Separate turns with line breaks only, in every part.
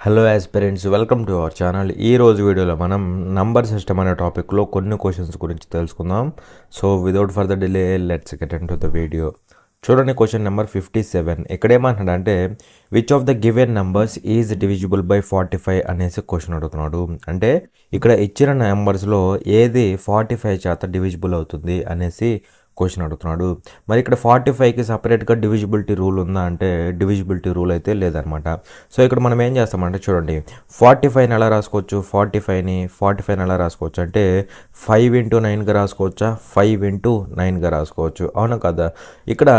Hello aspirants, welcome to our channel. ఈ రోజు వీడియోలో మనం నంబర్ సిస్టమ్ అనే టాపిక్లో కొన్ని క్వశ్చన్స్ గురించి తెలుసుకుందాం. So without further delay let's get in to the video. చూడండి, క్వశ్చన్ నెంబర్ 57. ఇక్కడ ఏమంటున్నాడంటే which of the given numbers is divisible by 45 అనేసి క్వశ్చన్ అడుగుతున్నాడు. అంటే ఇక్కడ ఇచ్చిన నెంబర్స్లో ఏది 45 చేత డివిజిబుల్ అవుతుంది అనేసి క్వశ్చన్ అడుగుతున్నాడు. మరి ఇక్కడ 45కి సపరేట్గా డివిజిబిలిటీ రూల్ ఉందా అంటే డివిజిబిలిటీ రూల్ అయితే లేదనమాట. సో ఇక్కడ మనం ఏం చేస్తామంటే చూడండి, 45ని ఎలా రాసుకోవచ్చు, 45ని ఎలా రాసుకోవచ్చు అంటే 5 × 9గా రాసుకోవచ్చా, 5 × 9గా రాసుకోవచ్చు, అవునా కదా. ఇక్కడ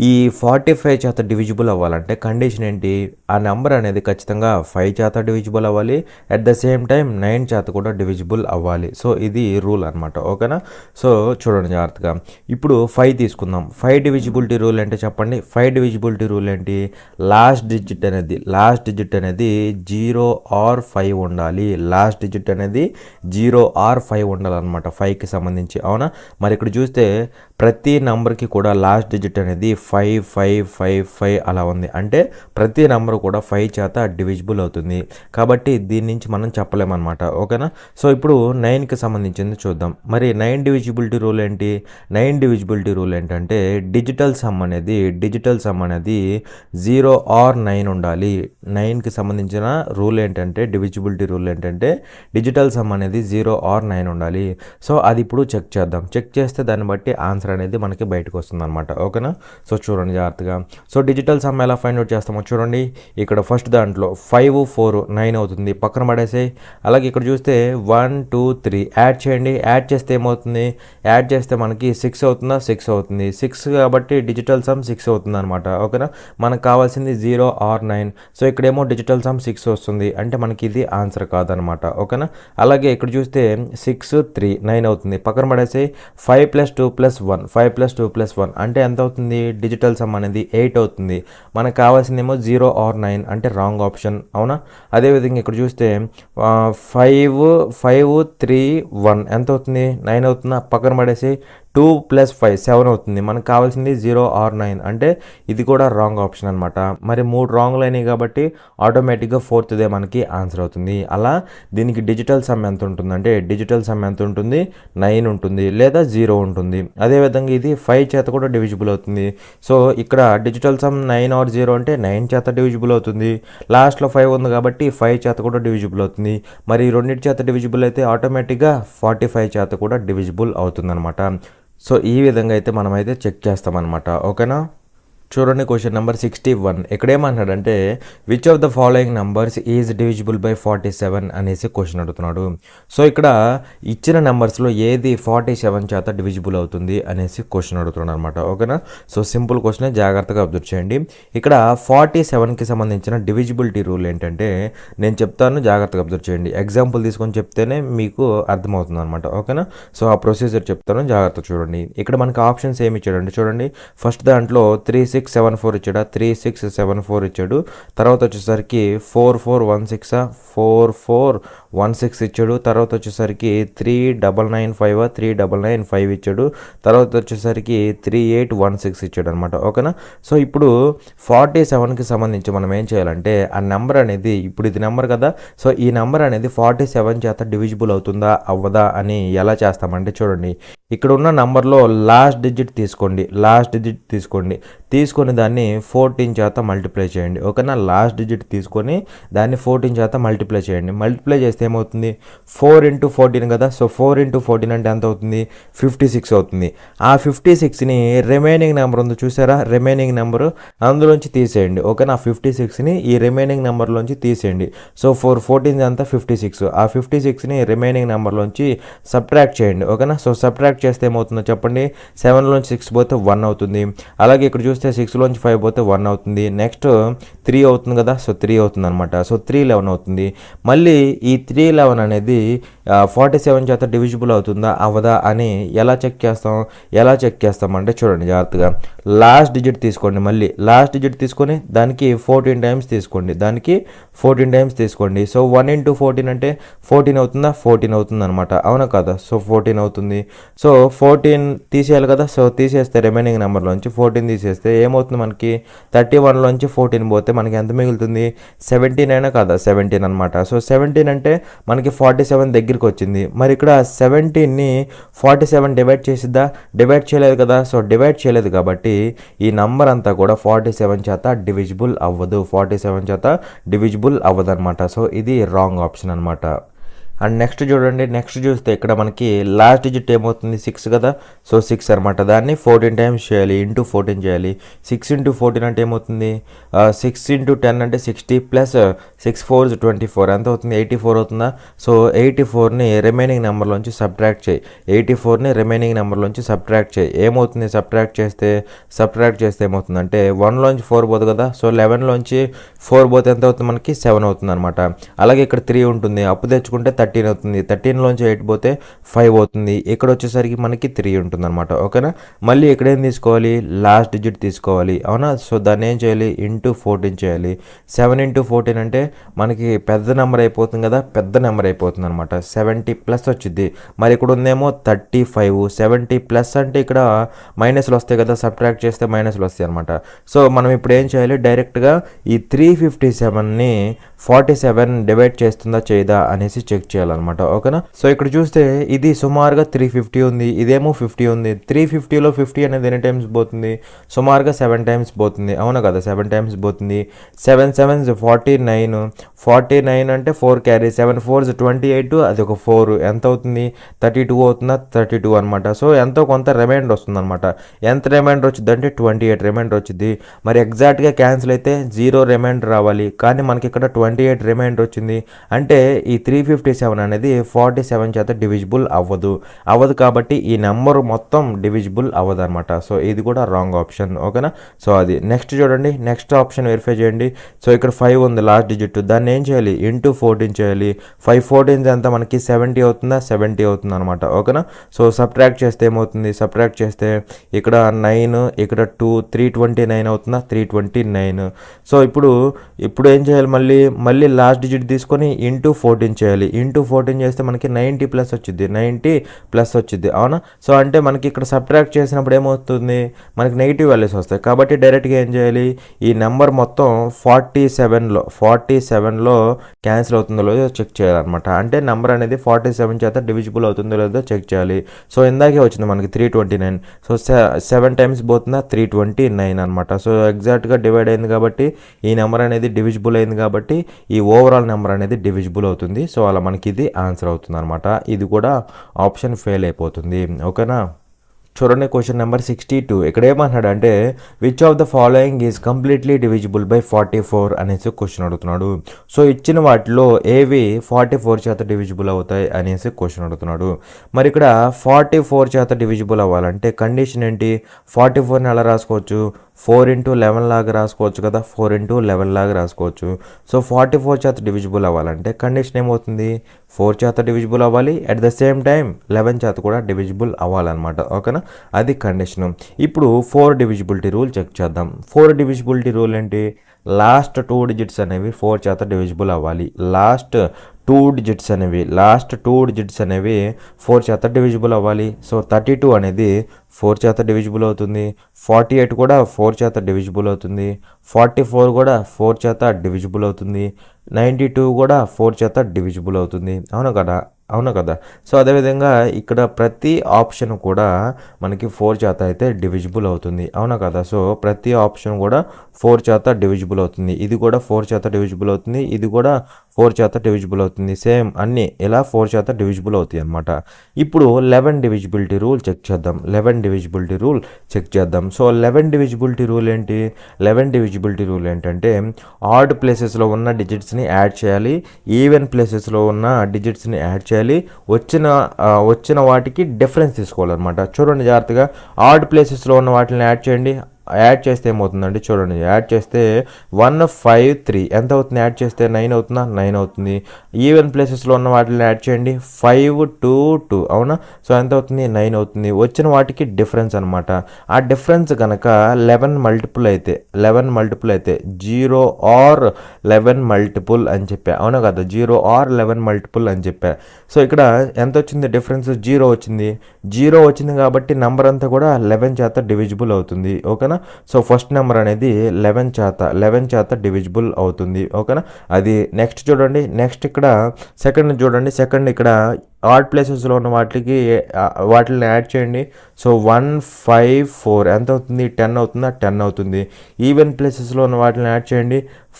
ఈ 45 చేత డివిజిబుల్ అవ్వాలంటే కండిషన్ ఏంటి, ఆ నెంబర్ అనేది ఖచ్చితంగా 5 చేత డివిజిబుల్ అవ్వాలి, అట్ ద సేమ్ టైం 9 చేత కూడా డివిజిబుల్ అవ్వాలి. సో ఇది రూల్ అనమాట, ఓకేనా. సో చూడండి జాగ్రత్తగా, ఇప్పుడు 5 తీసుకుందాం. 5 డివిజిబిలిటీ రూల్ అంటే చెప్పండి. 5 డివిజిబిలిటీ రూల్ ఏంటి, లాస్ట్ డిజిట్ అనేది 0 ఆర్ 5 ఉండాలి. లాస్ట్ డిజిట్ అనేది 0 ఆర్ 5 ఉండాలన్నమాట 5కి సంబంధించి, అవునా. మరి ఇక్కడ చూస్తే ప్రతి నెంబర్కి కూడా లాస్ట్ డిజిట్ అనేది 5 5 5 5 అలా ఉంది. అంటే ప్రతి నెంబర్ కూడా 5 చేత డివిజిబుల్ అవుతుంది. కాబట్టి దీని నుంచి మనం చెప్పలేమన్నమాట, ఓకేనా. సో ఇప్పుడు 9కి సంబంధించింది చూద్దాం. మరి 9 డివిజిబిలిటీ రూల్ ఏంటి, 9 డివిజిబిలిటీ రూల్ ఏంటంటే డిజిటల్ సమ్ అనేది 0 ఆర్ 9 ఉండాలి. 9కి సంబంధించిన రూల్ ఏంటంటే డివిజిబిలిటీ రూల్ ఏంటంటే డిజిటల్ సమ్ అనేది 0 ఆర్ 9 ఉండాలి. సో అది ఇప్పుడు చెక్ చేద్దాం. చెక్ చేస్తే దాన్ని బట్టి ఆన్సర్ అనేది మనకి బయటకు వస్తుంది అనమాట, ఓకేనా. సో చూడండి జాగ్రత్తగా. సో డిజిటల్ సమ్ ఎలా ఫైండ్ అవుట్ చేస్తామో చూడండి. ఇక్కడ ఫస్ట్ దాంట్లో 5 4 9 అవుతుంది, పక్కన పడేసాయి. అలాగే ఇక్కడ చూస్తే 1 2 3 యాడ్ చేయండి. యాడ్ చేస్తే ఏమవుతుంది, యాడ్ చేస్తే మనకి 6 అవుతుందా, 6 అవుతుంది. 6 కాబట్టి డిజిటల్ సమ్ 6 అవుతుంది అనమాట, ఓకేనా. మనకు కావాల్సింది 0 ఆర్ 9. సో ఇక్కడేమో డిజిటల్ సమ్ 6 వస్తుంది, అంటే మనకి ఇది ఆన్సర్ కాదనమాట, ఓకేనా. అలాగే ఇక్కడ చూస్తే 6 3 9 అవుతుంది, పక్కన పడేసాయి. 5 + 2 + 1 5 + 2 + 1 అంటే ఎంత అవుతుంది, డిజిటల్ సమ్ అనేది 8 అవుతుంది. మనకు కావాల్సిందేమో 0 ఆర్ 9, అంటే రాంగ్ ఆప్షన్, అవునా. అదేవిధంగా ఇక్కడ చూస్తే 5 5 3 1 ఎంత అవుతుంది, 9 అవుతుందా, పక్కన పడేసి 2 + 5 7 అవుతుంది. మనకు కావాల్సింది 0 ఆర్ 9, అంటే ఇది కూడా రాంగ్ ఆప్షన్ అనమాట. మరి 3 రాంగ్లు అయినాయి కాబట్టి ఆటోమేటిక్గా 4థ్దే మనకి ఆన్సర్ అవుతుంది. అలా దీనికి డిజిటల్ సమ్ ఎంత ఉంటుంది అంటే డిజిటల్ సమ్ ఎంత ఉంటుంది, 9 ఉంటుంది లేదా 0 ఉంటుంది. అదేవిధంగా ఇది 5 చేత కూడా డివిజిబుల్ అవుతుంది. సో ఇక్కడ డిజిటల్ సమ్ 9 ఆర్ 0 అంటే 9 చేత డివిజిబుల్ అవుతుంది. లాస్ట్లో 5 ఉంది కాబట్టి 5 చేత కూడా డివిజిబుల్ అవుతుంది. మరి రెండింటి చేత డివిజిబుల్ అయితే ఆటోమేటిక్గా 45 చేత కూడా డివిజిబుల్ అవుతుంది అనమాట. సో ఈ విధంగా అయితే మనమైతే చెక్ చేస్తామన్నమాట, ఓకేనా. చూడండి, క్వశ్చన్ నెంబర్ 61. ఇక్కడ ఏమంటున్నాడంటే which of the following numbers is divisible by 47 అనేసి క్వశ్చన్ అడుగుతున్నాడు. సో ఇక్కడ ఇచ్చిన నెంబర్స్లో ఏది 47 చేత డివిజిబుల్ అవుతుంది అనేసి క్వశ్చన్ అడుగుతున్నాడు అనమాట, ఓకేనా. సో సింపుల్ క్వశ్చన్, జాగ్రత్తగా అబ్జర్వ్ చేయండి. ఇక్కడ 47కి సంబంధించిన డివిజిబిలిటీ రూల్ ఏంటంటే నేను చెప్తాను, జాగ్రత్తగా అబ్జర్వ్ చేయండి. ఎగ్జాంపుల్ తీసుకొని చెప్తేనే మీకు అర్థమవుతుంది అనమాట, ఓకేనా. సో ఆ ప్రొసీజర్ చెప్తాను, జాగ్రత్తగా చూడండి. ఇక్కడ మనకి ఆప్షన్స్ ఏమి ఇచ్చాడంటే చూడండి, ఫస్ట్ దాంట్లో 3 6 7 4 ఇచ్చాడు, 3 6 7 4 ఇచ్చాడు. తర్వాత వచ్చేసరికి 4 4 1 6 4 4 1 6 ఇచ్చాడు. తర్వాత వచ్చేసరికి 3 9 9 5 3 9 9 5 ఇచ్చాడు. తర్వాత వచ్చేసరికి 3 8 1 6 ఇచ్చాడు అనమాట, ఓకేనా. సో ఇప్పుడు 47కి సంబంధించి మనం ఏం చేయాలంటే ఆ నెంబర్ అనేది, ఇప్పుడు ఇది నెంబర్ కదా, సో ఈ నెంబర్ అనేది 47 చేత డివిజిబుల్ అవుతుందా అవ్వదా అని ఎలా చేస్తామంటే చూడండి, ఇక్కడ ఉన్న నెంబర్లో లాస్ట్ డిజిట్ తీసుకోండి. తీసుకొని దాన్ని 14 చేత మల్టిప్లై చేయండి, ఓకేనా. లాస్ట్ డిజిట్ తీసుకొని దాన్ని 14 చేత మల్టిప్లై చేయండి. మల్టిప్లై చేస్తే ఏమవుతుంది, 4 × 14 కదా. సో 4 × 14 అంటే ఎంత అవుతుంది, 56 అవుతుంది. ఆ 56ని రిమైనింగ్ నెంబర్ ఉంది చూసారా, రిమైనింగ్ నెంబరు అందులోంచి తీసేయండి, ఓకేనా. 56ని ఈ రిమైనింగ్ నెంబర్లోంచి తీసేయండి. సో 14 అంతా 56. ఆ 56ని రిమైనింగ్ నెంబర్లోంచి సబ్ట్రాక్ట్ చేయండి, ఓకేనా. సో సబ్ట్రాక్ట్ చేస్తే ఏమవుతుందో చెప్పండి, 7లోంచి 6 పోతే 1 అవుతుంది. అలాగే ఇక్కడ చూస్తే 6లోంచి 5 పోతే 1 అవుతుంది. నెక్స్ట్ 3 అవుతుంది కదా, సో 3 అవుతుంది అనమాట. సో 3 11 అవుతుంది. మళ్ళీ ఈ 3 11 అనేది 47 చేత డివిజిబుల్ అవుతుందా అవదా అని ఎలా చెక్ చేస్తామంటే చూడండి జాగ్రత్తగా. లాస్ట్ డిజిట్ తీసుకోండి, మళ్ళీ లాస్ట్ డిజిట్ తీసుకొని దానికి 14 టైమ్స్ తీసుకోండి. సో 1 into 14 అంటే 14 అవుతుందా, 14 అవుతుంది అనమాట, అవునా కదా. సో 14 అవుతుంది. సో 14 తీసేయాలి కదా. సో తీసేస్తే రిమైనింగ్ నెంబర్లోంచి 14 తీసేస్తే ఏమవుతుంది మనకి, 31లోంచి 14 పోతే మనకి ఎంత మిగులుతుంది, 17 అయినా కదా, 17 అనమాట. సో 17 అంటే మనకి 47 దగ్గరికి వచ్చింది. మరి ఇక్కడ 17ని 47 డివైడ్ చేయలేదు కదా. సో డివైడ్ చేయలేదు కాబట్టి ఈ నంబర్ అంతా కూడా 47 చేత డివిజిబుల్ అవ్వదు, 47 చేత డివిజిబుల్ అవ్వదు అనమాట. సో ఇది రాంగ్ ఆప్షన్ అనమాట. అండ్ నెక్స్ట్ చూడండి, నెక్స్ట్ చూస్తే ఇక్కడ మనకి లాస్ట్ డిజిట్ ఏమవుతుంది, 6 కదా. సో 6 అనమాట, దాన్ని 14 టైమ్స్ చేయాలి, ఇంటూ 14 చేయాలి. 6 into 14 అంటే ఏమవుతుంది, 6 into 10 అంటే 60 ప్లస్ 6 4s 24 ఎంత అవుతుంది, 84 అవుతుందా. సో 84ని రిమైనింగ్ నెంబర్లోంచి సబ్ట్రాక్ట్ చేయి, 84ని రిమైనింగ్ నెంబర్లోంచి సబ్ట్రాక్ట్ చేయి. ఏమవుతుంది, సబ్ట్రాక్ట్ చేస్తే ఏమవుతుందంటే 1లోంచి 4 పోదు కదా. సో 11లోంచి 4 పోతే ఎంత అవుతుంది మనకి, 7 అవుతుంది అనమాట. అలాగే ఇక్కడ 3 ఉంటుంది, అప్పు తెచ్చుకుంటే 13 అవుతుంది, 13లోంచి 8 పోతే 5 అవుతుంది. ఇక్కడ వచ్చేసరికి మనకి 3 ఉంటుంది అనమాట, ఓకేనా. మళ్ళీ ఇక్కడ ఏం తీసుకోవాలి, లాస్ట్ డిజిట్ తీసుకోవాలి, అవునా. సో దాన్ని ఏం చేయాలి, ఇంటూ 14 చేయాలి. 7 into 14 అంటే మనకి పెద్ద నెంబర్ అయిపోతుంది కదా, పెద్ద నెంబర్ అయిపోతుంది అనమాట, 70 ప్లస్ వచ్చింది. మరి ఇక్కడ ఉందేమో 35, 70 ప్లస్ అంటే ఇక్కడ మైనస్లు వస్తాయి కదా, సబ్ట్రాక్ట్ చేస్తే మైనస్లు వస్తాయి అనమాట. సో మనం ఇప్పుడు ఏం చేయాలి, డైరెక్ట్గా ఈ 357ని 47 డివైడ్ చేస్తుందా చేయదా అనేసి చెక్ చేయాలన్నమాట, ఓకేనా. సో ఇక్కడ చూస్తే ఇది సుమారుగా 350 ఉంది, ఇదేమో 50 ఉంది. 350లో 50 అనేది ఎన్ని టైమ్స్ పోతుంది, సుమారుగా 7 టైమ్స్ పోతుంది, అవునా కదా, 7 టైమ్స్ పోతుంది. 7 7s 49, 49 అంటే 4 క్యారీ, 7 4s 28, అది ఒక 4 ఎంత అవుతుంది, 32 అవుతుందా, 32 అనమాట. సో ఎంతో కొంత రిమైండర్ వస్తుంది అనమాట. ఎంత రిమైండర్ వచ్చింది అంటే 28 రిమైండర్ వచ్చింది. మరి ఎగ్జాక్ట్గా క్యాన్సిల్ అయితే 0 రిమైండర్ రావాలి, కానీ మనకి ఇక్కడ 28 రిమైండర్ వచ్చింది. అంటే ఈ 357 అనేది 47 చేత డివిజిబుల్ అవ్వదు కాబట్టి ఈ నెంబర్ మొత్తం డివిజిబుల్ అవ్వదు అనమాట. సో ఇది కూడా రాంగ్ ఆప్షన్, ఓకేనా. సో అది నెక్స్ట్ చూడండి, నెక్స్ట్ ఆప్షన్ వెరిఫై చేయండి. సో ఇక్కడ 5 ఉంది లాస్ట్ డిజిట్, దాన్ని ఏం చేయాలి, ఇంటూ 14 చేయాలి. 5 14 ఎంత మనకి 70 అవుతుందా, 70 అవుతుంది అనమాట, ఓకేనా. సో సబ్ట్రాక్ట్ చేస్తే ఏమవుతుంది, సబ్ట్రాక్ట్ చేస్తే ఇక్కడ 9, ఇక్కడ 2, 329 అవుతుందా, 329. సో ఇప్పుడు ఏం చేయాలి, మళ్ళీ లాస్ట్ డిజిట్ తీసుకొని ఇంటూ 14 చేయాలి. ఇంటూ 14 చేస్తే మనకి 90 ప్లస్ వచ్చింది, అవునా. సో అంటే మనకి ఇక్కడ సబ్ట్రాక్ట్ చేసినప్పుడు ఏమవుతుంది, మనకి నెగిటివ్ వాల్యూస్ వస్తాయి. కాబట్టి డైరెక్ట్గా ఏం చేయాలి, ఈ నెంబర్ మొత్తం 47లో క్యాన్సిల్ అవుతుందో లేదో చెక్ చేయాలన్నమాట. అంటే నెంబర్ అనేది 47 చేత డివిజిబుల్ అవుతుందో లేదో చెక్ చేయాలి. సో ఇందాకే వచ్చింది మనకి 329. సో 7 టైమ్స్ పోతుందా, 329 అనమాట. సో ఎగ్జాక్ట్గా డివైడ్ అయింది కాబట్టి ఈ నెంబర్ అనేది డివిజిబుల్ అయింది కాబట్టి ఈ ఓవరాల్ నెంబర్ అనేది డివిజిబుల్ అవుతుంది. సో అలా మనకి ఇది ఆన్సర్ అవుతుంది అనమాట. ఇది కూడా ఆప్షన్ ఫెయిల్ అయిపోతుంది, ఓకేనా. చూడండి క్వశ్చన్ నెంబర్ 62. ఇక్కడ ఏమన్నాడు అంటే which of the following is completely divisible by 44 అనేసి క్వశ్చన్ అడుగుతున్నాడు. సో ఇచ్చిన వాటిలో ఏవి 44 చేత డివిజిబుల్ అవుతాయి అనేసి క్వశ్చన్ అడుగుతున్నాడు. మరి ఇక్కడ 44 చేత డివిజిబుల్ అవ్వాలంటే కండిషన్ ఏంటి, 44ని ఎలా రాసుకోవచ్చు, 4 into 11 లాగా రాసుకోవచ్చు కదా, 4 into 11 లాగా రాసుకోవచ్చు. సో 44 చేత డివిజిబుల్ అవ్వాలంటే కండిషన్ ఏమవుతుంది, 4 చేత డివిజిబుల్ అవ్వాలి, అట్ ద సేమ్ టైం 11 చేత కూడా డివిజిబుల్ అవ్వాలన్నమాట, ఓకేనా. అది కండిషన్. ఇప్పుడు 4 డివిజిబిలిటీ రూల్ చెక్ చేద్దాం. 4 డివిజిబిలిటీ రూల్ ఏంటి, లాస్ట్ 2 డిజిట్స్ అనేవి 4 చేత డివిజిబుల్ అవ్వాలి. లాస్ట్ 2 డిజిట్స్ అనేవి 4 చేత డివిజిబుల్ అవ్వాలి. సో 32 అనేది 4 చేత డివిజిబుల్ అవుతుంది, 48 కూడా 4 చేత డివిజిబుల్ అవుతుంది, 44 కూడా 4 చేత డివిజిబుల్ అవుతుంది, 92 కూడా 4 చేత డివిజిబుల్ అవుతుంది, అవును కదా. సో అదేవిధంగా ఇక్కడ ప్రతి ఆప్షన్ కూడా మనకి 4 చేత అయితే డివిజిబుల్ అవుతుంది, అవునా కదా. సో ప్రతి ఆప్షన్ కూడా 4 చేత డివిజిబుల్ అవుతుంది. ఇది కూడా 4 చేత డివిజిబుల్ అవుతుంది, ఇది కూడా 4 చేత డివిజిబుల్ అవుతుంది. సేమ్ అన్నీ ఇలా 4 చేత డివిజిబుల్ అవుతాయి అన్నమాట. ఇప్పుడు 11 డివిజిబిలిటీ రూల్ చెక్ చేద్దాం. సో 11 డివిజిబిలిటీ రూల్ ఏంటి, 11 డివిజిబిలిటీ రూల్ ఏంటంటే ఆడ్ ప్లేసెస్లో ఉన్న డిజిట్స్ని యాడ్ చేయాలి, ఈవెన్ ప్లేసెస్లో ఉన్న డిజిట్స్ని యాడ్ చేయాలి, వచ్చిన వాటికి డిఫరెన్స్ తీసుకోవాలన్నమాట. చూడండి జాగ్రత్తగా, ఆడ్ ప్లేసెస్లో ఉన్న వాటిని యాడ్ చేయండి, యాడ్ చేస్తే ఏమవుతుందండి చూడండి, యాడ్ చేస్తే 153 ఎంత అవుతుంది, యాడ్ చేస్తే 9 అవుతుందా, 9 అవుతుంది. ఈవెన్ ప్లేసెస్లో ఉన్న వాటిని యాడ్ చేయండి, 5 2 2 అవునా. సో ఎంత అవుతుంది, 9 అవుతుంది. వచ్చిన వాటికి డిఫరెన్స్ అనమాట. ఆ డిఫరెన్స్ కనుక 11 మల్టిపుల్ అయితే 0 ఆర్ 11 మల్టిపుల్ అని చెప్పా, అవునా కదా, 0 ఆర్ 11 మల్టిపుల్ అని చెప్పా. సో ఇక్కడ ఎంత వచ్చింది డిఫరెన్స్, 0 వచ్చింది. 0 వచ్చింది కాబట్టి నెంబర్ అంతా కూడా 11 చేత డివిజిబుల్ అవుతుంది, ఓకేనా. సో ఫస్ట్ నెంబర్ అనేది 11 చేత డివిజిబుల్ అవుతుంది, ఓకేనా. అది నెక్స్ట్ చూడండి. నెక్స్ట్ ఇక్కడ సెకండ్ చూడండి. సెకండ్ ఇక్కడ ఆడ్ ప్లేసెస్లో ఉన్న వాటిని యాడ్ చేయండి. సో 154 ఎంత అవుతుంది, 10 అవుతుందా, 10 అవుతుంది. ఈవెన్ ప్లేసెస్లో ఉన్న వాటిని యాడ్ చేయండి.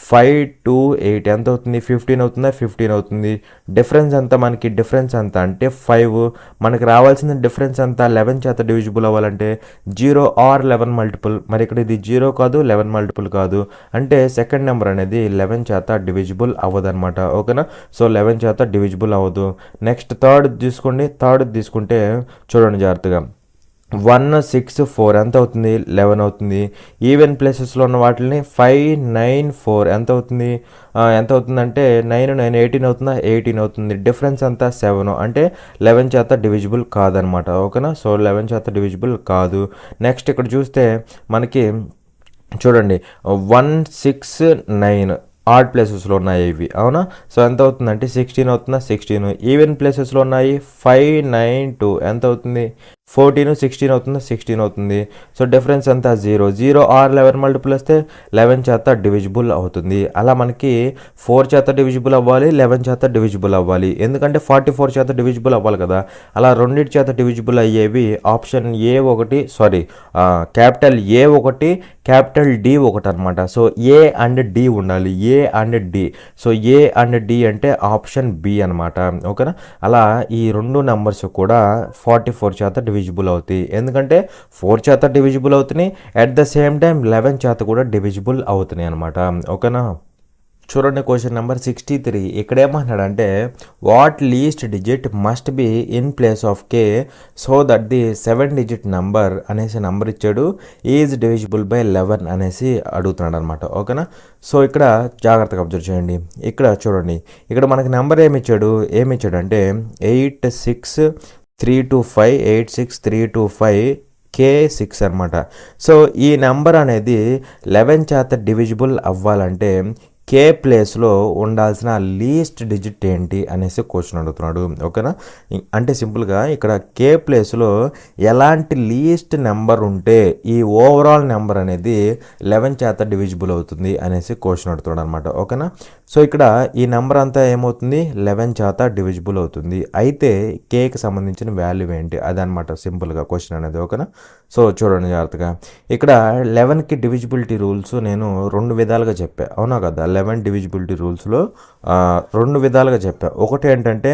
5 2 8 ఎంత అవుతుంది, 15 అవుతుందా, 15 అవుతుంది. డిఫరెన్స్ ఎంత, మనకి డిఫరెన్స్ ఎంత అంటే 5. మనకి రావాల్సిన డిఫరెన్స్ అంతా 11 చేత డివిజిబుల్ అవ్వాలంటే 0 ఆర్ 11 మల్టిపుల్. మరి ఇక్కడ ఇది 0 కాదు, 11 మల్టిపుల్ కాదు, అంటే సెకండ్ నెంబర్ అనేది 11 చేత డివిజిబుల్ అవ్వదు అనమాట, ఓకేనా. సో 11 చేత డివిజిబుల్ అవ్వదు. నెక్స్ట్ థర్డ్ తీసుకోండి. థర్డ్ తీసుకుంటే చూడండి జాగ్రత్తగా, 164 ఎంత అవుతుంది, 11 అవుతుంది. ఈవెన్ ప్లేసెస్లో ఉన్న వాటిని 594 ఎంత అవుతుంది, ఎంత అవుతుందంటే 9 9 18 అవుతుందా, 18 అవుతుంది. డిఫరెన్స్ అంతా 7 అంటే 11 చేత డివిజిబుల్ కాదనమాట, ఓకేనా. సో 11 చేత డివిజిబుల్ కాదు. నెక్స్ట్ ఇక్కడ చూస్తే మనకి చూడండి 169 ఆడ్ ప్లేసెస్లో ఉన్నాయి ఇవి, అవునా. సో ఎంత అవుతుందంటే 16 అవుతుందా, 16. ఈవెన్ ప్లేసెస్లో ఉన్నాయి 592 ఎంత అవుతుంది, 14 16 అవుతుందా, 16 అవుతుంది. సో డిఫరెన్స్ అంతా 0 ఆర్ 11 మల్టిపుల్ వస్తే 11 చేత డివిజిబుల్ అవుతుంది. అలా మనకి 4 చేత డివిజిబుల్ అవ్వాలి, 11 చేత డివిజిబుల్ అవ్వాలి, ఎందుకంటే 44 చేత డివిజిబుల్ అవ్వాలి కదా. అలా రెండింటి చేత డివిజిబుల్ అయ్యేవి ఆప్షన్ క్యాపిటల్ ఏ ఒకటి, క్యాపిటల్ డి ఒకటి అనమాట. సో ఏ అండ్ డి ఉండాలి, A and D. So A and D అంటే ఆప్షన్ బి అనమాట, ఓకేనా. అలా ఈ రెండు నెంబర్స్ కూడా 44 చేత డివిజిబుల్ అవుతాయి, ఎందుకంటే 4 చేత డివిజిబుల్ అవుతున్నాయి, అట్ ద సేమ్ టైం 11 చేత కూడా డివిజిబుల్ అవుతున్నాయి అనమాట, ఓకేనా. చూడండి క్వశ్చన్ నెంబర్ 63. ఇక్కడ ఏమంటాడంటే what least digit must be in place of K so that the 7 digit number అనేసి నెంబర్ ఇచ్చాడు, ఈజ్ డివిజిబుల్ బై 11 అనేసి అడుగుతున్నాడు అనమాట, ఓకేనా. సో ఇక్కడ జాగ్రత్తగా అబ్జర్వ్ చేయండి. ఇక్కడ చూడండి, ఇక్కడ మనకి నెంబర్ ఏమిచ్చాడు అంటే 86325 86325 K6 అనమాట. సో ఈ నెంబర్ అనేది 11 చేత డివిజిబుల్ అవ్వాలంటే కే ప్లేస్లో ఉండాల్సిన లీస్ట్ డిజిట్ ఏంటి అనేసి క్వశ్చన్ అడుగుతున్నాడు, ఓకేనా. అంటే సింపుల్గా ఇక్కడ కే ప్లేస్లో ఎలాంటి లీస్ట్ నెంబర్ ఉంటే ఈ ఓవరాల్ నెంబర్ అనేది 11 చేత డివిజిబుల్ అవుతుంది అనేసి క్వశ్చన్ అడుగుతున్నాడు అనమాట, ఓకేనా. సో ఇక్కడ ఈ నెంబర్ అంతా ఏమవుతుంది, 11 చేత డివిజిబుల్ అవుతుంది. అయితే కేకి సంబంధించిన వాల్యూ ఏంటి అదనమాట సింపుల్గా క్వశ్చన్ అనేది, ఓకేనా. సో చూడండి జాగ్రత్తగా, ఇక్కడ 11కి డివిజిబిలిటీ రూల్స్ నేను 2 విధాలుగా చెప్పా, అవునా కదా. 11 డివిజిబిలిటీ రూల్స్లో 2 విధాలుగా చెప్పా. ఒకటి ఏంటంటే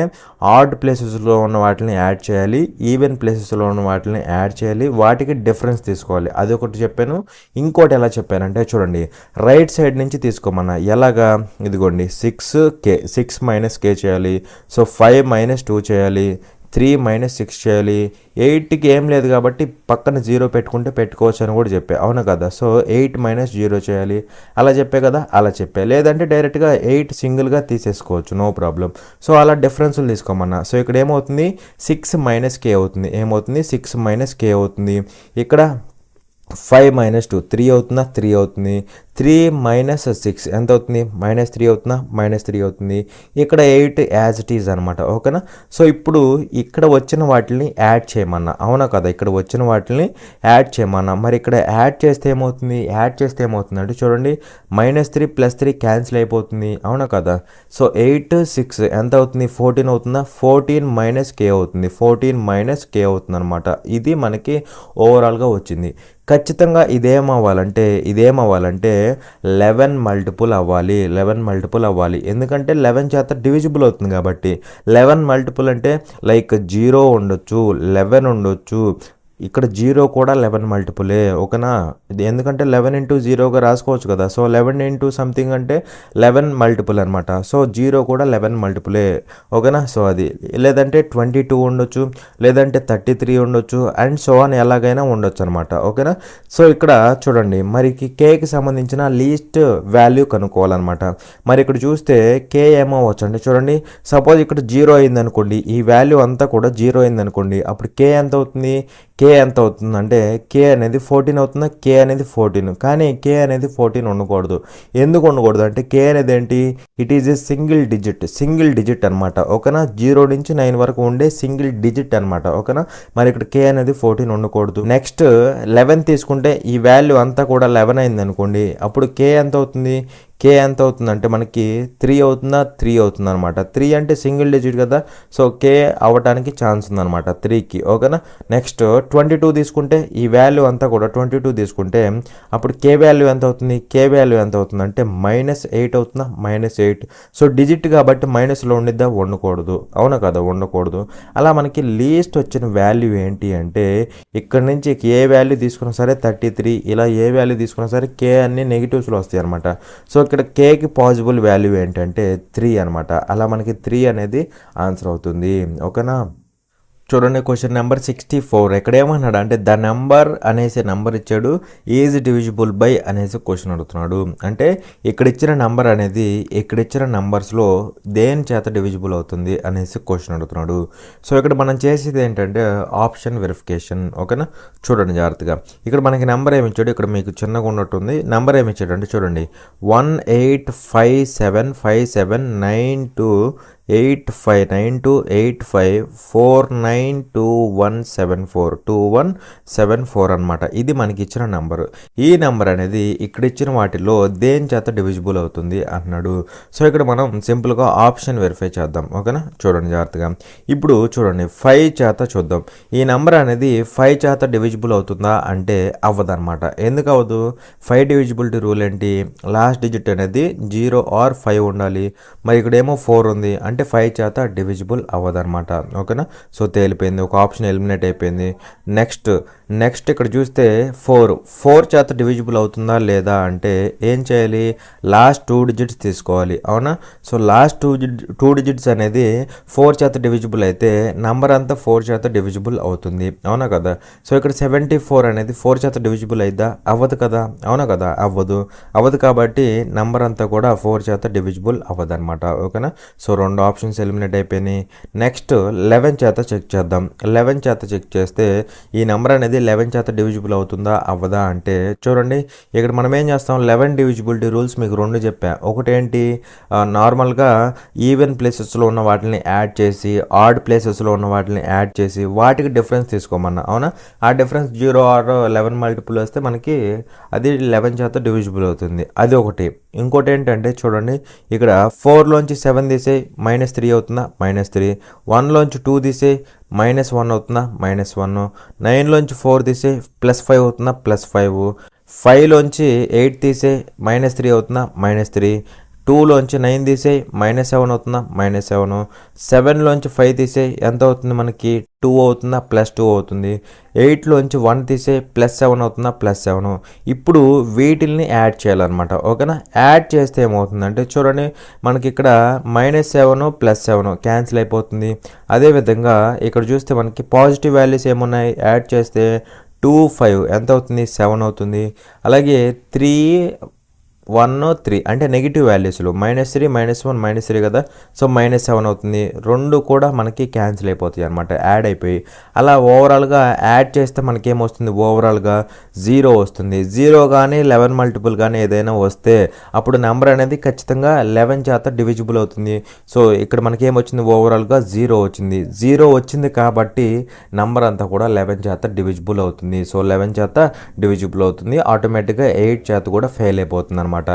ఆడ్ ప్లేసెస్లో ఉన్న వాటిని యాడ్ చేయాలి, ఈవెన్ ప్లేసెస్లో ఉన్న వాటిని యాడ్ చేయాలి, వాటికి డిఫరెన్స్ తీసుకోవాలి, అది ఒకటి చెప్పాను. ఇంకోటి ఎలా చెప్పానంటే చూడండి, రైట్ సైడ్ నుంచి తీసుకోమన్నా. ఎలాగా, ఇదిగోండి 6 మైనస్ కే చేయాలి. సో 5 మైనస్ 2 చేయాలి, 3 మైనస్ 6 చేయాలి. 8కి ఏం లేదు కాబట్టి పక్కన 0 పెట్టుకోవచ్చు అని కూడా చెప్పా, అవునా కదా. సో 8 మైనస్ 0 చేయాలి, అలా చెప్పే కదా, అలా చెప్పా. లేదంటే డైరెక్ట్గా 8 సింగిల్గా తీసేసుకోవచ్చు, నో ప్రాబ్లం. సో అలా డిఫరెన్స్లు తీసుకోమన్నా. సో ఇక్కడ ఏమవుతుంది, 6 మైనస్ కే అవుతుంది, 6 మైనస్ కే అవుతుంది. ఇక్కడ 5 మైనస్ 2 3 అవుతుందా, 3 అవుతుంది. 3 మైనస్ 6 ఎంత అవుతుంది, -3 అవుతుందా, -3 అవుతుంది. ఇక్కడ 8 యాజ్ ఇట్ ఈజ్ అనమాట, ఓకేనా. సో ఇప్పుడు ఇక్కడ వచ్చిన వాటిని యాడ్ చేయమన్నా, అవునా కదా. ఇక్కడ వచ్చిన వాటిని యాడ్ చేయమన్నా. మరి ఇక్కడ యాడ్ చేస్తే ఏమవుతుంది అంటే చూడండి, -3 + 3 క్యాన్సిల్ అయిపోతుంది, అవునా కదా. సో 8 6 ఎంత అవుతుంది, 14 అవుతుందా, 14 మైనస్ కే అవుతుంది, 14 మైనస్ కే అవుతుంది అనమాట. ఇది మనకి ఓవరాల్గా వచ్చింది. ఖచ్చితంగా ఇదేమవ్వాలంటే 11 మల్టిపుల్ అవ్వాలి, ఎందుకంటే 11 చేత డివిజిబుల్ అవుతుంది కాబట్టి. 11 మల్టిపుల్ అంటే లైక్ 0 ఉండొచ్చు, 11 ఉండొచ్చు, ఇక్కడ 0 కూడా 11 మల్టిపులే ఓకేనా. ఇది ఎందుకంటే 11 ఇంటూ 0గా రాసుకోవచ్చు కదా. సో 11 ఇంటూ సంథింగ్ అంటే 11 మల్టిపుల్ అనమాట. సో 0 కూడా 11 మల్టిపులే ఓకేనా. సో అది లేదంటే 22 ఉండొచ్చు, లేదంటే 33 ఉండొచ్చు, అండ్ సో అని ఎలాగైనా ఉండొచ్చు అనమాట ఓకేనా. సో ఇక్కడ చూడండి మరి కేకి సంబంధించిన లీస్ట్ వాల్యూ కనుక్కోవాలన్నమాట. మరి ఇక్కడ చూస్తే కే ఏమవచ్చు అంటే చూడండి, సపోజ్ ఇక్కడ 0 అయింది అనుకోండి, ఈ వాల్యూ అంతా కూడా 0 అయింది అనుకోండి, అప్పుడు కే ఎంత అవుతుంది, కే ఎంత అవుతుంది అంటే కే అనేది 14 అవుతుందా, కే అనేది 14. కానీ కే అనేది 14 ఉండకూడదు. ఎందుకు ఉండకూడదు అంటే కే అనేది ఏంటి, it is a single digit అనమాట ఓకేనా. 0 నుంచి 9 వరకు ఉండే సింగిల్ డిజిట్ అనమాట ఓకేనా. మరి ఇక్కడ కే అనేది 14 ఉండకూడదు. నెక్స్ట్ 11 తీసుకుంటే ఈ వాల్యూ అంతా కూడా 11 అయింది అనుకోండి, అప్పుడు కే ఎంత అవుతుంది, కే ఎంత అవుతుందంటే మనకి 3 అవుతుందా, 3 అవుతుంది అనమాట. 3 అంటే సింగిల్ డిజిట్ కదా, సో కే అవ్వడానికి ఛాన్స్ ఉందన్నమాట 3కి ఓకేనా. నెక్స్ట్ 22 తీసుకుంటే ఈ వాల్యూ అంతా కూడా 22 తీసుకుంటే అప్పుడు కే వాల్యూ ఎంత అవుతుంది, కే వాల్యూ ఎంత అవుతుంది అంటే -8 అవుతుందా, -8. సో డిజిట్ కాబట్టి మైనస్లో ఉండిద్దా, ఉండకూడదు అవునా కదా, ఉండకూడదు. అలా మనకి లీస్ట్ వచ్చిన వాల్యూ ఏంటి అంటే ఇక్కడ నుంచి ఏ వాల్యూ తీసుకున్నా సరే 33, ఇలా ఏ వాల్యూ తీసుకున్నా సరే కే అన్ని నెగిటివ్స్లో వస్తాయి అనమాట. సో ఇక్కడ కేకి పాసిబుల్ వాల్యూ ఏంటంటే 3 అనమాట. అలా మనకి 3 అనేది ఆన్సర్ అవుతుంది ఓకేనా. చూడండి క్వశ్చన్ నెంబర్ 64 ఎక్కడ ఏమన్నాడు అంటే ద నెంబర్ అనేసి నెంబర్ ఇచ్చాడు, ఈజ్ డివిజిబుల్ బై అనేసి క్వశ్చన్ అడుగుతున్నాడు. అంటే ఇక్కడ ఇచ్చిన నెంబర్ అనేది ఇక్కడ ఇచ్చిన నెంబర్స్లో దేని చేత డివిజిబుల్ అవుతుంది అనేసి క్వశ్చన్ అడుగుతున్నాడు. సో ఇక్కడ మనం చేసేది ఏంటంటే ఆప్షన్ వెరిఫికేషన్ ఓకేనా. చూడండి జాగ్రత్తగా, ఇక్కడ మనకి నెంబర్ ఏమి ఇచ్చాడు, ఇక్కడ మీకు చిన్నగా ఉన్నట్టుంది. నెంబర్ ఏమి ఇచ్చాడు అంటే చూడండి 1857928549285492174217 అనమాట. ఇది మనకి ఇచ్చిన నెంబర్. ఈ నెంబర్ అనేది ఇక్కడ ఇచ్చిన వాటిలో దేని చేత డివిజిబుల్ అవుతుంది అన్నాడు. సో ఇక్కడ మనం సింపుల్గా ఆప్షన్ వెరిఫై చేద్దాం ఓకేనా. చూడండి జాగ్రత్తగా, ఇప్పుడు చూడండి 5 చేత చూద్దాం. ఈ నెంబర్ అనేది 5 చేత డివిజిబుల్ అవుతుందా అంటే అవ్వదన్నమాట. ఎందుకు అవ్వదు, 5 డివిజిబిలిటీ రూల్ ఏంటి, లాస్ట్ డిజిట్ అనేది 0 ఆర్ 5 ఉండాలి. మరి ఇక్కడ ఏమో 4 ఉంది అంటే 5 చేత డివిజిబుల్ అవ్వదన్నమాట ఓకేనా. సో తేలిపోయింది, ఒక ఆప్షన్ ఎలిమినేట్ అయిపోయింది. నెక్స్ట్ ఇక్కడ చూస్తే 4 చేత డివిజిబుల్ అవుతుందా లేదా అంటే ఏం చేయాలి, లాస్ట్ 2 డిజిట్స్ తీసుకోవాలి అవునా. సో లాస్ట్ 2 డిజిట్స్ అనేది 4 చేత డివిజిబుల్ అయితే నంబర్ అంతా 4 చేత డివిజిబుల్ అవుతుంది అవునా కదా. సో ఇక్కడ 74 అనేది 4 చేత డివిజిబుల్ అయిద్దా, అవ్వదు కదా అవునా కదా, అవ్వదు కాబట్టి నంబర్ అంతా కూడా 4 చేత డివిజిబుల్ అవ్వదు అనమాట ఓకేనా. సో 2 ఆప్షన్స్ ఎలిమినేట్ అయిపోయినాయి. నెక్స్ట్ 11 చేత చెక్ చేద్దాం. 11 చేత చెక్ చేస్తే ఈ నెంబర్ అనేది 11 చేత డివిజిబుల్ అవుతుందా అవ్వదా అంటే చూడండి, ఇక్కడ మనం ఏం చేస్తాం, 11 డివిజిబిలిటీ రూల్స్ మీకు 2 చెప్పా. ఒకటేంటి, నార్మల్గా ఈవెన్ ప్లేసెస్లో ఉన్న వాటిని యాడ్ చేసి ఆడ్ ప్లేసెస్లో ఉన్న వాటిని యాడ్ చేసి వాటికి డిఫరెన్స్ తీసుకోమన్నా అవునా. ఆ డిఫరెన్స్ 0 ఆర్ 11 మల్టిపుల్ వస్తే మనకి అది 11 చేత డివిజిబుల్ అవుతుంది, అది ఒకటి. ఇంకోటి ఏంటంటే చూడండి, ఇక్కడ 4లోంచి 7 తీసే -3 అవుతుందా, -3. 1లోంచి 2 తీసే -1 అవుతుందా, -1. 9లోంచి 4 తీసే +5 అవుతుందా, +5. 5లోంచి 8 తీసే -3 అవుతుందా, -3. 2లోంచి 9 తీసే -7 అవుతుందా, -7. 7లోంచి 5 తీసే ఎంత అవుతుంది మనకి 2 అవుతుందా, +2 అవుతుంది. 8లోంచి 1 తీసే +7 అవుతుందా, +7. ఇప్పుడు వీటిల్ని యాడ్ చేయాలన్నమాట ఓకేనా. యాడ్ చేస్తే ఏమవుతుందంటే చూడండి, మనకి ఇక్కడ -7 +7 క్యాన్సిల్ అయిపోతుంది. అదేవిధంగా ఇక్కడ చూస్తే మనకి పాజిటివ్ వాల్యూస్ ఏమున్నాయి, యాడ్ చేస్తే 2 5 ఎంత అవుతుంది, 7 అవుతుంది. అలాగే 3 1 3 అంటే నెగిటివ్ వాల్యూస్లో -3 -1 -3 కదా, సో -7 అవుతుంది. 2 కూడా మనకి క్యాన్సిల్ అయిపోతాయి అనమాట, యాడ్ అయిపోయి. అలా ఓవరాల్గా యాడ్ చేస్తే మనకి ఏమొస్తుంది, ఓవరాల్గా 0 వస్తుంది. 0 కానీ 11 మల్టిపుల్ కానీ ఏదైనా వస్తే అప్పుడు నెంబర్ అనేది ఖచ్చితంగా 11 చేత డివిజిబుల్ అవుతుంది. సో ఇక్కడ మనకి ఏమొచ్చింది, ఓవరాల్గా 0 వచ్చింది. 0 వచ్చింది కాబట్టి నెంబర్ అంతా కూడా 11 చేత డివిజిబుల్ అవుతుంది. సో 11 చేత డివిజిబుల్ అవుతుంది, ఆటోమేటిక్గా 8 చేత కూడా ఫెయిల్ అయిపోతుంది అనమాట అనమాట.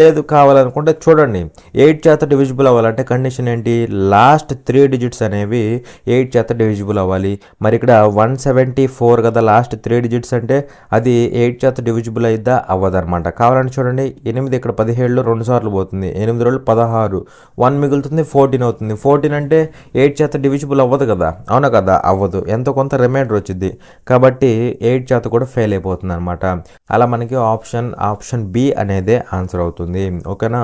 లేదు కావాలనుకుంటే చూడండి 8 చేత డివిజిబుల్ అవ్వాలంటే కండిషన్ ఏంటి, లాస్ట్ 3 డిజిట్స్ అనేవి 8 చేత డివిజిబుల్ అవ్వాలి. మరి ఇక్కడ 174 కదా లాస్ట్ 3 డిజిట్స్ అంటే అది 8 చేత డివిజిబుల్ అయిద్దా అవ్వదన్నమాట. కావాలంటే చూడండి 8 ఇక్కడ 17లో 2 సార్లు పోతుంది, 8 రోజులు 16, 1 మిగులుతుంది 14 అవుతుంది. 14 అంటే 8 చేత డివిజిబుల్ అవ్వదు కదా, అవునా కదా, అవ్వదు, ఎంతో కొంత రిమైండర్ వచ్చింది కాబట్టి 8 చేత కూడా ఫెయిల్ అయిపోతుంది అనమాట. అలా మనకి ఆప్షన్ బి అనేదే ఆన్సర్ అవుతుంది. ఓకేనా.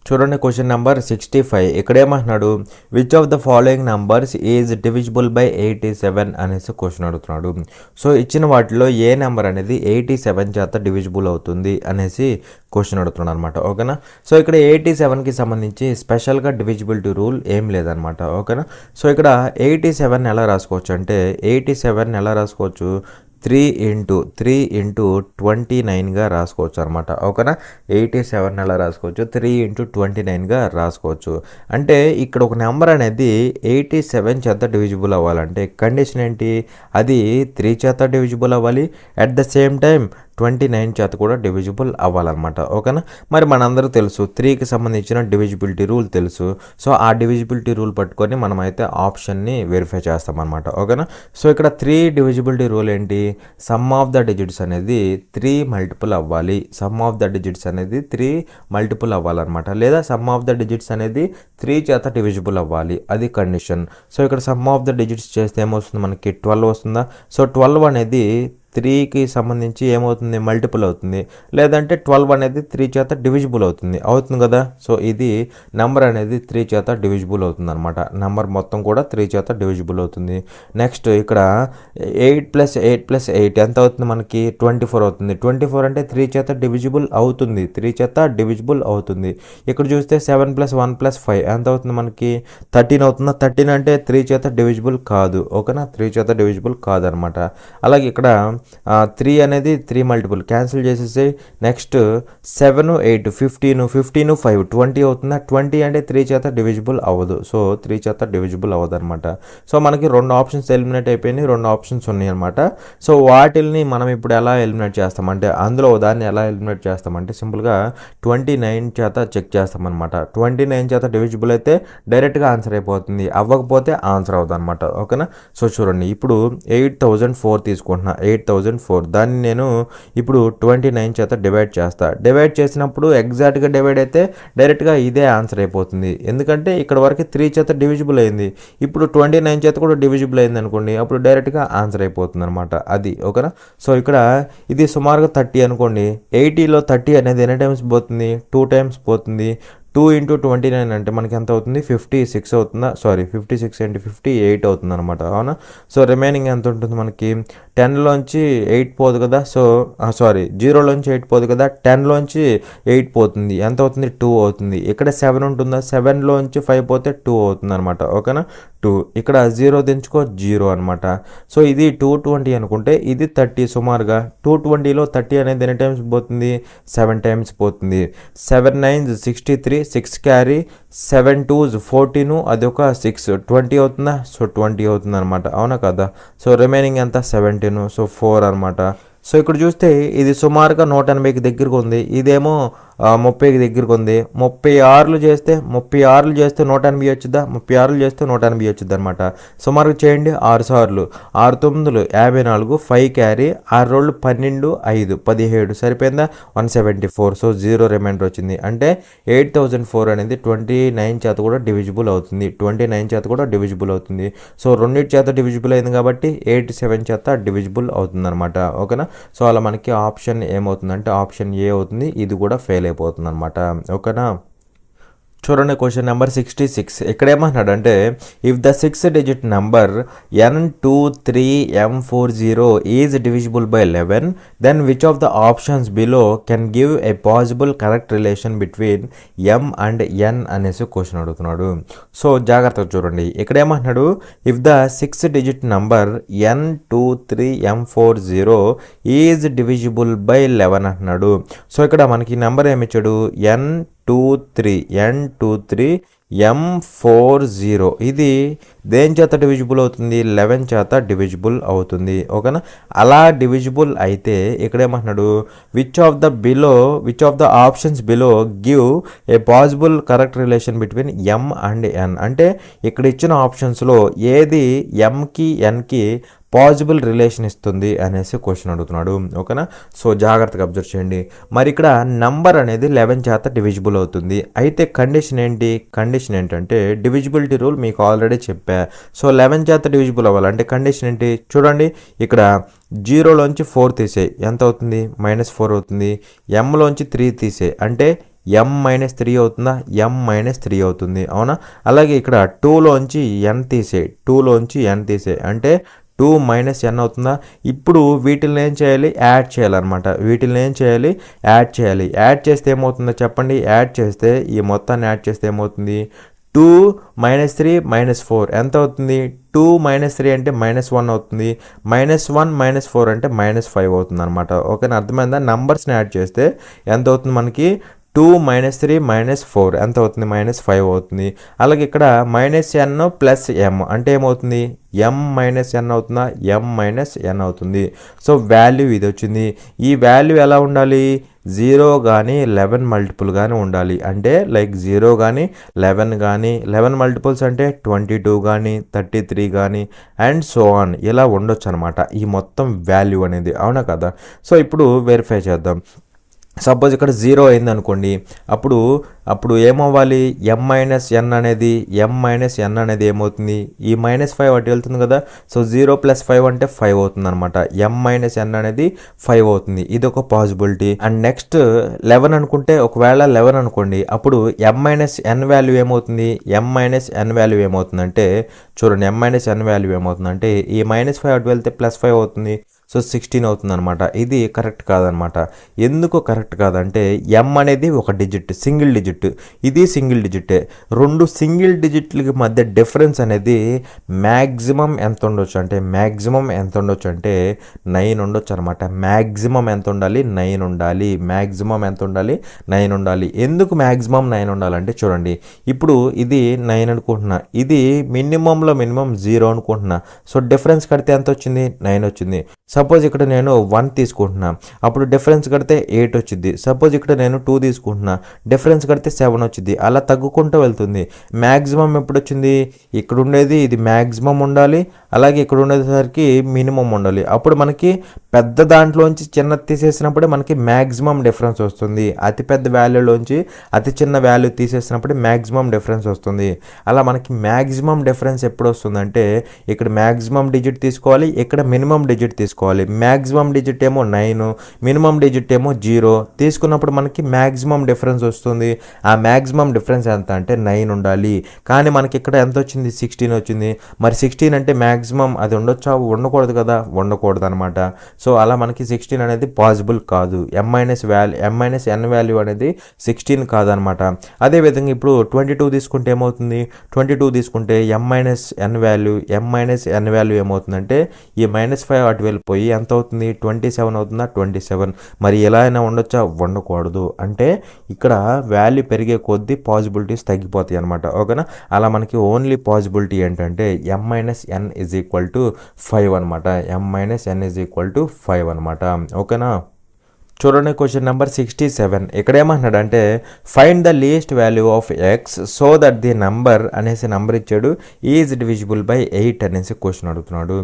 చూడండి క్వశ్చన్ నెంబర్ 65. ఇక్కడ ఏమంటున్నాడు, which of the following numbers is divisible by 87 అనేసి క్వశ్చన్ అడుగుతున్నాడు. సో ఇచ్చిన వాటిలో ఏ నెంబర్ అనేది 87 చేత డివిజిబుల్ అవుతుంది అనేసి క్వశ్చన్ అడుగుతున్నాడు అనమాట. ఓకేనా. సో ఇక్కడ 87కి సంబంధించి స్పెషల్గా డివిజిబిలిటీ రూల్ ఏం లేదనమాట. ఓకేనా. సో ఇక్కడ 87 ఎలా రాసుకోవచ్చు అంటే 87 ఎలా రాసుకోవచ్చు, 3 ఇంటూ 29గా రాసుకోవచ్చు అనమాట. ఓకేనా. 87 ఎలా రాసుకోవచ్చు, 3 ఇంటూ 29గా రాసుకోవచ్చు. అంటే ఇక్కడ ఒక నెంబర్ అనేది 87 చేత డివిజిబుల్ అవ్వాలంటే కండిషన్ ఏంటి, అది 3 చేత డివిజిబుల్ అవ్వాలి, అట్ ద సేమ్ టైం 29 చేత కూడా డివిజిబుల్ అవ్వాలన్నమాట. ఓకేనా. మరి మనందరూ తెలుసు 3కి సంబంధించిన డివిజిబిలిటీ రూల్ తెలుసు. సో ఆ డివిజిబిలిటీ రూల్ పట్టుకొని మనమైతే ఆప్షన్ని వెరిఫై చేస్తామన్నమాట. ఓకేనా. సో ఇక్కడ 3 డివిజిబిలిటీ రూల్ ఏంటి, సమ్ ఆఫ్ ద డిజిట్స్ అనేది 3 మల్టిపుల్ అవ్వాలి, సమ్ ఆఫ్ ద డిజిట్స్ అనేది 3 మల్టిపుల్ అవ్వాలన్నమాట. లేదా సమ్ ఆఫ్ ద డిజిట్స్ అనేది 3 చేత డివిజిబుల్ అవ్వాలి, అది కండిషన్. సో ఇక్కడ సమ్ ఆఫ్ ద డిజిట్స్ చేస్తే ఏమొస్తుంది మనకి 12 వస్తుందా. సో 12 అనేది 3కి సంబంధించి ఏమవుతుంది, మల్టిపుల్ అవుతుంది, లేదంటే 12 అనేది 3 చేత డివిజిబుల్ అవుతుంది కదా. సో ఇది నెంబర్ అనేది 3 చేత డివిజిబుల్ అవుతుంది అనమాట. నెంబర్ మొత్తం కూడా 3 చేత డివిజిబుల్ అవుతుంది. నెక్స్ట్ ఇక్కడ 8 + 8 + 8 ఎంత అవుతుంది మనకి, 24 అవుతుంది. 24 అంటే 3 చేత డివిజిబుల్ అవుతుంది, 3 చేత డివిజిబుల్ అవుతుంది. ఇక్కడ చూస్తే 7 + 1 + 5 ఎంత అవుతుంది మనకి, 13 అవుతుందా. 13 అంటే 3 చేత డివిజిబుల్ కాదు. ఓకేనా, 3 చేత డివిజిబుల్ కాదనమాట. అలాగే ఇక్కడ 3 అనేది 3 మల్టిపుల్ క్యాన్సిల్ చేసేసి నెక్స్ట్ 7 8 15 15 5 20 అవుతుందా. 20 అంటే 3 చేత డివిజిబుల్ అవ్వదు. సో 3 చేత డివిజిబుల్ అవ్వదు అనమాట. సో మనకి 2 ఆప్షన్స్ ఎలిమినేట్ అయిపోయినాయి, 2 ఆప్షన్స్ ఉన్నాయి అనమాట. సో వాటిల్ని మనం ఇప్పుడు ఎలా ఎలిమినేట్ చేస్తామంటే, అందులో దాన్ని ఎలా ఎలిమినేట్ చేస్తామంటే సింపుల్గా 29 చేత చెక్ చేస్తామన్నమాట. 29 చేత డివిజిబుల్ అయితే డైరెక్ట్గా ఆన్సర్ అయిపోతుంది, అవ్వకపోతే ఆన్సర్ అవుతుంది అనమాట. ఓకేనా. సో చూడండి ఇప్పుడు 8004 తీసుకుంటున్నా, 8004 దాన్ని నేను ఇప్పుడు 29 చేత డివైడ్ చేస్తా. డివైడ్ చేసినప్పుడు ఎగ్జాక్ట్గా డివైడ్ అయితే డైరెక్ట్గా ఇదే ఆన్సర్ అయిపోతుంది, ఎందుకంటే ఇక్కడ వరకు 3 చేత డివిజిబుల్ అయింది. ఇప్పుడు 29 చేత కూడా డివిజిబుల్ అయింది అనుకోండి, అప్పుడు డైరెక్ట్గా ఆన్సర్ అయిపోతుంది అనమాట, అది. ఓకేనా. సో ఇక్కడ ఇది సుమారుగా 30 అనుకోండి, 80లో 30 అనేది ఎన్ని టైమ్స్ పోతుంది, 2 టైమ్స్ పోతుంది. 2 ఇంటూ 29 అంటే మనకి ఎంత అవుతుంది, 56 అవుతుందా, సారీ 56 అంటే 58 అవుతుంది అనమాట. అవునా. సో రిమైనింగ్ ఎంత ఉంటుంది మనకి, 10లోంచి 8 పోదు కదా, సో సారీ 0లోంచి 8 పోదు కదా, 10లోంచి 8 పోతుంది, ఎంత అవుతుంది, 2 అవుతుంది. ఇక్కడ 7 ఉంటుందా, 7లోంచి 5 పోతే 2 అవుతుంది అనమాట. ఓకేనా, 2. ఇక్కడ 0 దించుకో 0 అనమాట. సో ఇది 220 అనుకుంటే ఇది 30 సుమారుగా. 220లో 30 అనేది ఎన్ని టైమ్స్ పోతుంది, 7 టైమ్స్ పోతుంది. 7 9 63, 6 క్యారీ, 7 2s 14, అది ఒక 6 20 అవుతుందా. సో 20 అవుతుంది అనమాట, అవునా కదా. సో రిమైనింగ్ ఎంత, 17, సో 4 అనమాట. సో ఇక్కడ చూస్తే ఇది సుమారుగా 180కి దగ్గరకు ఉంది, ఇదేమో 30కి దగ్గరకు ఉంది. 36 చేస్తే 180 వచ్చిద్దా, 36 చేస్తే 180 వచ్చింది అనమాట. సుమారుగా చేయండి, 6 సార్లు 6 9 54, 5 క్యారీ, 6 రోళ్ళు 12 5 17 సరిపోయిందా, 174. సో 0 రిమైండర్ వచ్చింది. అంటే 8004 అనేది 29 చేత కూడా డివిజిబుల్ అవుతుంది, 29 చేత కూడా డివిజిబుల్ అవుతుంది. సో 2 చేత డివిజిబుల్ అయింది కాబట్టి 87 చేత డివిజిబుల్ అవుతుంది అనమాట. ఓకేనా. సో అలా మనకి ఆప్షన్ ఏమవుతుందంటే ఆప్షన్ ఏ అవుతుంది, ఇది కూడా ఫెయిల్ అయిపోతుంది అనమాట. ఓకేనా. చూడండి క్వశ్చన్ నెంబర్ 66. ఇక్కడ ఏమంటున్నాడంటే if the 6 digit number N23M40 is divisible by 11 then which of the options below can give a possible correct relation between M and N అనేసి క్వశ్చన్ అడుగుతున్నాడు. సో జాగ్రత్తగా చూడండి, ఇక్కడ ఏమంటున్నాడు if the 6 digit number N23M40 is divisible by 11 అంటున్నాడు. So ఇక్కడ మనకి number ఏమిచ్చాడు, N N23 N23 M40 ఇది దేని చేత డివిజిబుల్ అవుతుంది? 11 చేత డివిజిబుల్ అవుతుంది. ఓకేనా? అలా డివిజిబుల్ అయితే ఇక్కడ ఏమంటున్నాడు, which of the options below give a possible correct relation between M and N. అంటే ఇక్కడ ఇచ్చిన ఆప్షన్స్లో ఏది Mకి Nకి పాజిబుల్ రిలేషన్ ఇస్తుంది అనేసి క్వశ్చన్ అడుగుతున్నాడు. ఓకేనా? సో జాగ్రత్తగా అబ్జర్వ్ చేయండి. మరి ఇక్కడ నంబర్ అనేది 11 చేత డివిజిబుల్ అవుతుంది. అయితే కండిషన్ ఏంటంటే డివిజిబిలిటీ రూల్ మీకు ఆల్రెడీ చెప్పా. సో 11 చేత డివిజిబుల్ అవ్వాలంటే కండిషన్ ఏంటి చూడండి. ఇక్కడ 0లోంచి 4 తీసేయి, ఎంత అవుతుంది? -4 అవుతుంది. Mలోంచి 3 తీసేయి అంటే M-3 అవుతుందా? M-3 అవుతుంది. అవునా? అలాగే ఇక్కడ 2లోంచి N తీసేయి అంటే 2 - N అవుతుందా? ఇప్పుడు వీటిని ఏం చేయాలి? యాడ్ చేయాలన్నమాట. యాడ్ చేస్తే ఏమవుతుందో చెప్పండి. యాడ్ చేస్తే ఈ మొత్తాన్ని యాడ్ చేస్తే ఏమవుతుంది? 2 - 3 - 4 ఎంత అవుతుంది? 2 - 3 అంటే -1 అవుతుంది. -1 - 4 అంటే -5 అవుతుంది అనమాట. ఓకేనా? అర్థమైందా? నంబర్స్ని యాడ్ చేస్తే ఎంత అవుతుంది మనకి? 2 - 3 - 4 ఎంత అవుతుంది? -5 అవుతుంది. అలాగే ఇక్కడ -N ప్లస్ M అంటే ఏమవుతుంది? M-N అవుతుందా? M-N అవుతుంది. సో వాల్యూ ఇది వచ్చింది. ఈ వాల్యూ ఎలా ఉండాలి? 0 కానీ 11 మల్టిపుల్ కానీ ఉండాలి. అంటే లైక్ 0 కానీ 11 కానీ 11 మల్టిపుల్స్ అంటే 22 కానీ 33 కానీ అండ్ సో ఆన్ ఇలా ఉండొచ్చు అనమాట ఈ మొత్తం వాల్యూ అనేది. అవునా కదా? సో ఇప్పుడు వెరిఫై చేద్దాం. సపోజ్ ఇక్కడ 0 అయింది అనుకోండి, అప్పుడు ఏమవ్వాలి? M-N అనేది ఏమవుతుంది? ఈ -5 అటు వెళ్తుంది కదా. సో 0 + 5 అంటే 5 అవుతుంది అనమాట. M-N అనేది 5 అవుతుంది. ఇది ఒక పాసిబిలిటీ. అండ్ నెక్స్ట్ 11 అనుకుంటే, ఒకవేళ 11 అనుకోండి, అప్పుడు M-N వాల్యూ ఏమవుతుంది? M-N వాల్యూ ఏమవుతుందంటే చూడండి, M-N వాల్యూ ఏమవుతుందంటే ఈ -5 అటు వెళ్తే +5 అవుతుంది. సో 16 అవుతుంది అనమాట. ఇది కరెక్ట్ కాదనమాట. ఎందుకు కరెక్ట్ కాదంటే M అనేది ఒక డిజిట్, సింగిల్ డిజిట్, ఇది సింగిల్ డిజిటే. 2 సింగిల్ డిజిట్లకి మధ్య డిఫరెన్స్ అనేది మ్యాక్సిమం ఎంత ఉండొచ్చు అంటే 9 ఉండొచ్చు అనమాట. మ్యాక్సిమం ఎంత ఉండాలి? 9 ఉండాలి. మ్యాక్సిమం ఎంత ఉండాలి? 9 ఉండాలి. ఎందుకు మ్యాక్సిమం 9 ఉండాలంటే చూడండి, ఇప్పుడు ఇది 9 అనుకుంటున్నా, ఇది మినిమంలో మినిమం 0 అనుకుంటున్నా. సో డిఫరెన్స్ కడితే ఎంత వచ్చింది? 9 వచ్చింది. సపోజ్ ఇక్కడ నేను 1 తీసుకుంటున్నా, అప్పుడు డిఫరెన్స్ కడితే 8 వచ్చింది. సపోజ్ ఇక్కడ నేను 2 తీసుకుంటున్నా, డిఫరెన్స్ కడితే 7 వచ్చింది. అలా తగ్గుకుంటూ వెళ్తుంది. మ్యాక్సిమం ఎప్పుడు వచ్చింది? ఇక్కడ ఉండేది ఇది మ్యాక్సిమం ఉండాలి, అలాగే ఇక్కడ ఉండేసరికి మినిమం ఉండాలి. అప్పుడు మనకి పెద్ద దాంట్లోంచి చిన్నది తీసేసినప్పుడే మనకి మ్యాక్సిమం డిఫరెన్స్ వస్తుంది. అతి పెద్ద వాల్యూలోంచి అతి చిన్న వాల్యూ తీసేసినప్పుడే మ్యాక్సిమం డిఫరెన్స్ వస్తుంది. అలా మనకి మ్యాక్సిమం డిఫరెన్స్ ఎప్పుడు వస్తుందంటే ఇక్కడ మ్యాక్సిమం డిజిట్ తీసుకోవాలి, ఇక్కడ మినిమం డిజిట్ తీసుకోవాలి. మ్యాక్సిమం డిజిట్ ఏమో 9, మినిమం డిజిట్ ఏమో 0 తీసుకున్నప్పుడు మనకి మ్యాక్సిమం డిఫరెన్స్ వస్తుంది. ఆ మ్యాక్సిమం డిఫరెన్స్ ఎంత అంటే 9 ఉండాలి. కానీ మనకి ఇక్కడ ఎంత వచ్చింది? 16 వచ్చింది. మరి 16 అంటే మ్యాక్సిమం అది ఉండొచ్చా? ఉండకూడదు కదా, ఉండకూడదు అనమాట. సో అలా మనకి 16 అనేది పాసిబుల్ కాదు. M-N వాల్యూ అనేది 16 కాదనమాట. అదేవిధంగా ఇప్పుడు 22 తీసుకుంటే ఏమవుతుంది? 22 తీసుకుంటే M-N వాల్యూ ఏమవుతుందంటే ఈ -5 అటు వెళ్ళిపోయి ఎంత అవుతుంది? 27 అవుతుందా? 27. మరి ఎలా అయినా ఉండొచ్చా? ఉండకూడదు. అంటే ఇక్కడ వాల్యూ పెరిగే కొద్దీ పాసిబిలిటీస్ తగ్గిపోతాయి అనమాట. ఓకేనా? అలా మనకి ఓన్లీ పాసిబిలిటీ ఏంటంటే M-N = 5 అనమాట. M-N = 5 అనమాట. ఓకేనా? చూడండి క్వశ్చన్ నెంబర్ 67. ఇక్కడ ఏమంటున్నాడంటే find the least value of X so that the number అనేసి నంబర్ ఇచ్చాడు, ఈజ్ డివిజిబుల్ బై 8 అనేసి క్వశ్చన్ అడుగుతున్నాడు.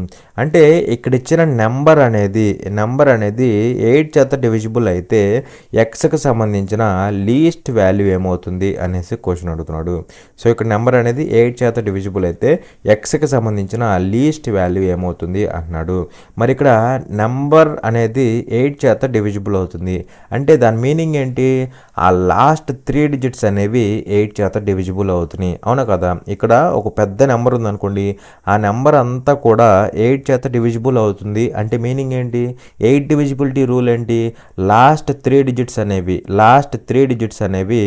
అంటే ఇక్కడ ఇచ్చిన నెంబర్ అనేది 8 చేత డివిజిబుల్ అయితే ఎక్స్కి సంబంధించిన లీస్ట్ వాల్యూ ఏమవుతుంది అనేసి క్వశ్చన్ అడుగుతున్నాడు. సో ఇక్కడ నెంబర్ అనేది 8 చేత డివిజిబుల్ అయితే ఎక్స్కి సంబంధించిన లీస్ట్ వాల్యూ ఏమవుతుంది అంటున్నాడు. మరి ఇక్కడ నెంబర్ అనేది 8 చేత డివిజిబుల్ అవుతుంది. అంటే దాని మీనింగ్ ఏంటి? ఆ లాస్ట్ 3 డిజిట్స్ అనేవి 8 చేత డివిజిబుల్ అవుతున్నాయి. అవునా కదా? ఇక్కడ ఒక పెద్ద నెంబర్ ఉందనుకోండి, ఆ నెంబర్ అంతా కూడా 8 చేత డివిజిబుల్ అవుతుంది. అంటే మీనింగ్ ఏంటి? 8 డివిజిబిలిటీ రూల్ ఏంటి? లాస్ట్ 3 డిజిట్స్ అనేవి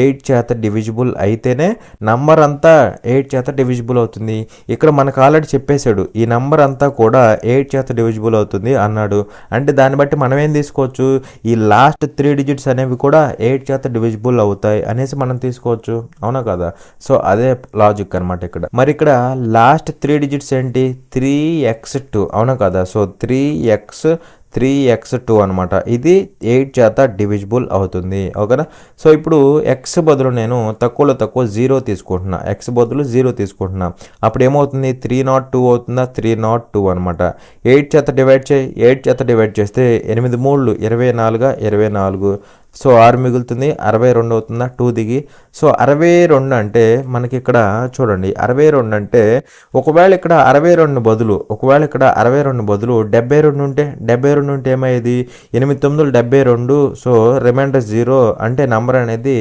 8 చేత డివిజిబుల్ అయితేనే నంబర్ అంతా 8 చేత డివిజిబుల్ అవుతుంది. ఇక్కడ మనకు ఆల్రెడీ చెప్పేశాడు ఈ నంబర్ అంతా కూడా 8 చేత డివిజిబుల్ అవుతుంది అన్నాడు. అంటే దాన్ని బట్టి మనం ఏం తీసుకోవచ్చు? ఈ లాస్ట్ 3 డిజిట్స్ అనేవి కూడా 8 చేత డివిజిబుల్ అవుతాయి అనేసి మనం తీసుకోవచ్చు, అవునా కదా. సో అదే లాజిక్ అనమాట ఇక్కడ. మరి ఇక్కడ లాస్ట్ 3 డిజిట్స్ ఏంటి, 3x2, అవునా కదా. సో 3x2 అనమాట. ఇది 8 చేత డివిజిబుల్ అవుతుంది, ఓకేనా. సో ఇప్పుడు ఎక్స్ బదులు నేను తక్కువలో తక్కువ 0 తీసుకుంటున్నా, ఎక్స్ బదులు 0 తీసుకుంటున్నా. అప్పుడు ఏమవుతుంది, 302 అవుతుందా, 302 అనమాట. 8 చేత డివైడ్ చేయి, 8 చేత డివైడ్ చేస్తే 8 3 24, 24. సో 6 మిగులుతుంది, 62 అవుతుందా, 2 దిగి. సో 62 అంటే మనకి ఇక్కడ చూడండి, 62 అంటే ఒకవేళ ఇక్కడ 62 బదులు 72 ఉంటే 72 ఉంటే ఏమయ్యేది, 8 9 72. సో రిమైండర్ 0 అంటే నెంబర్ అనేది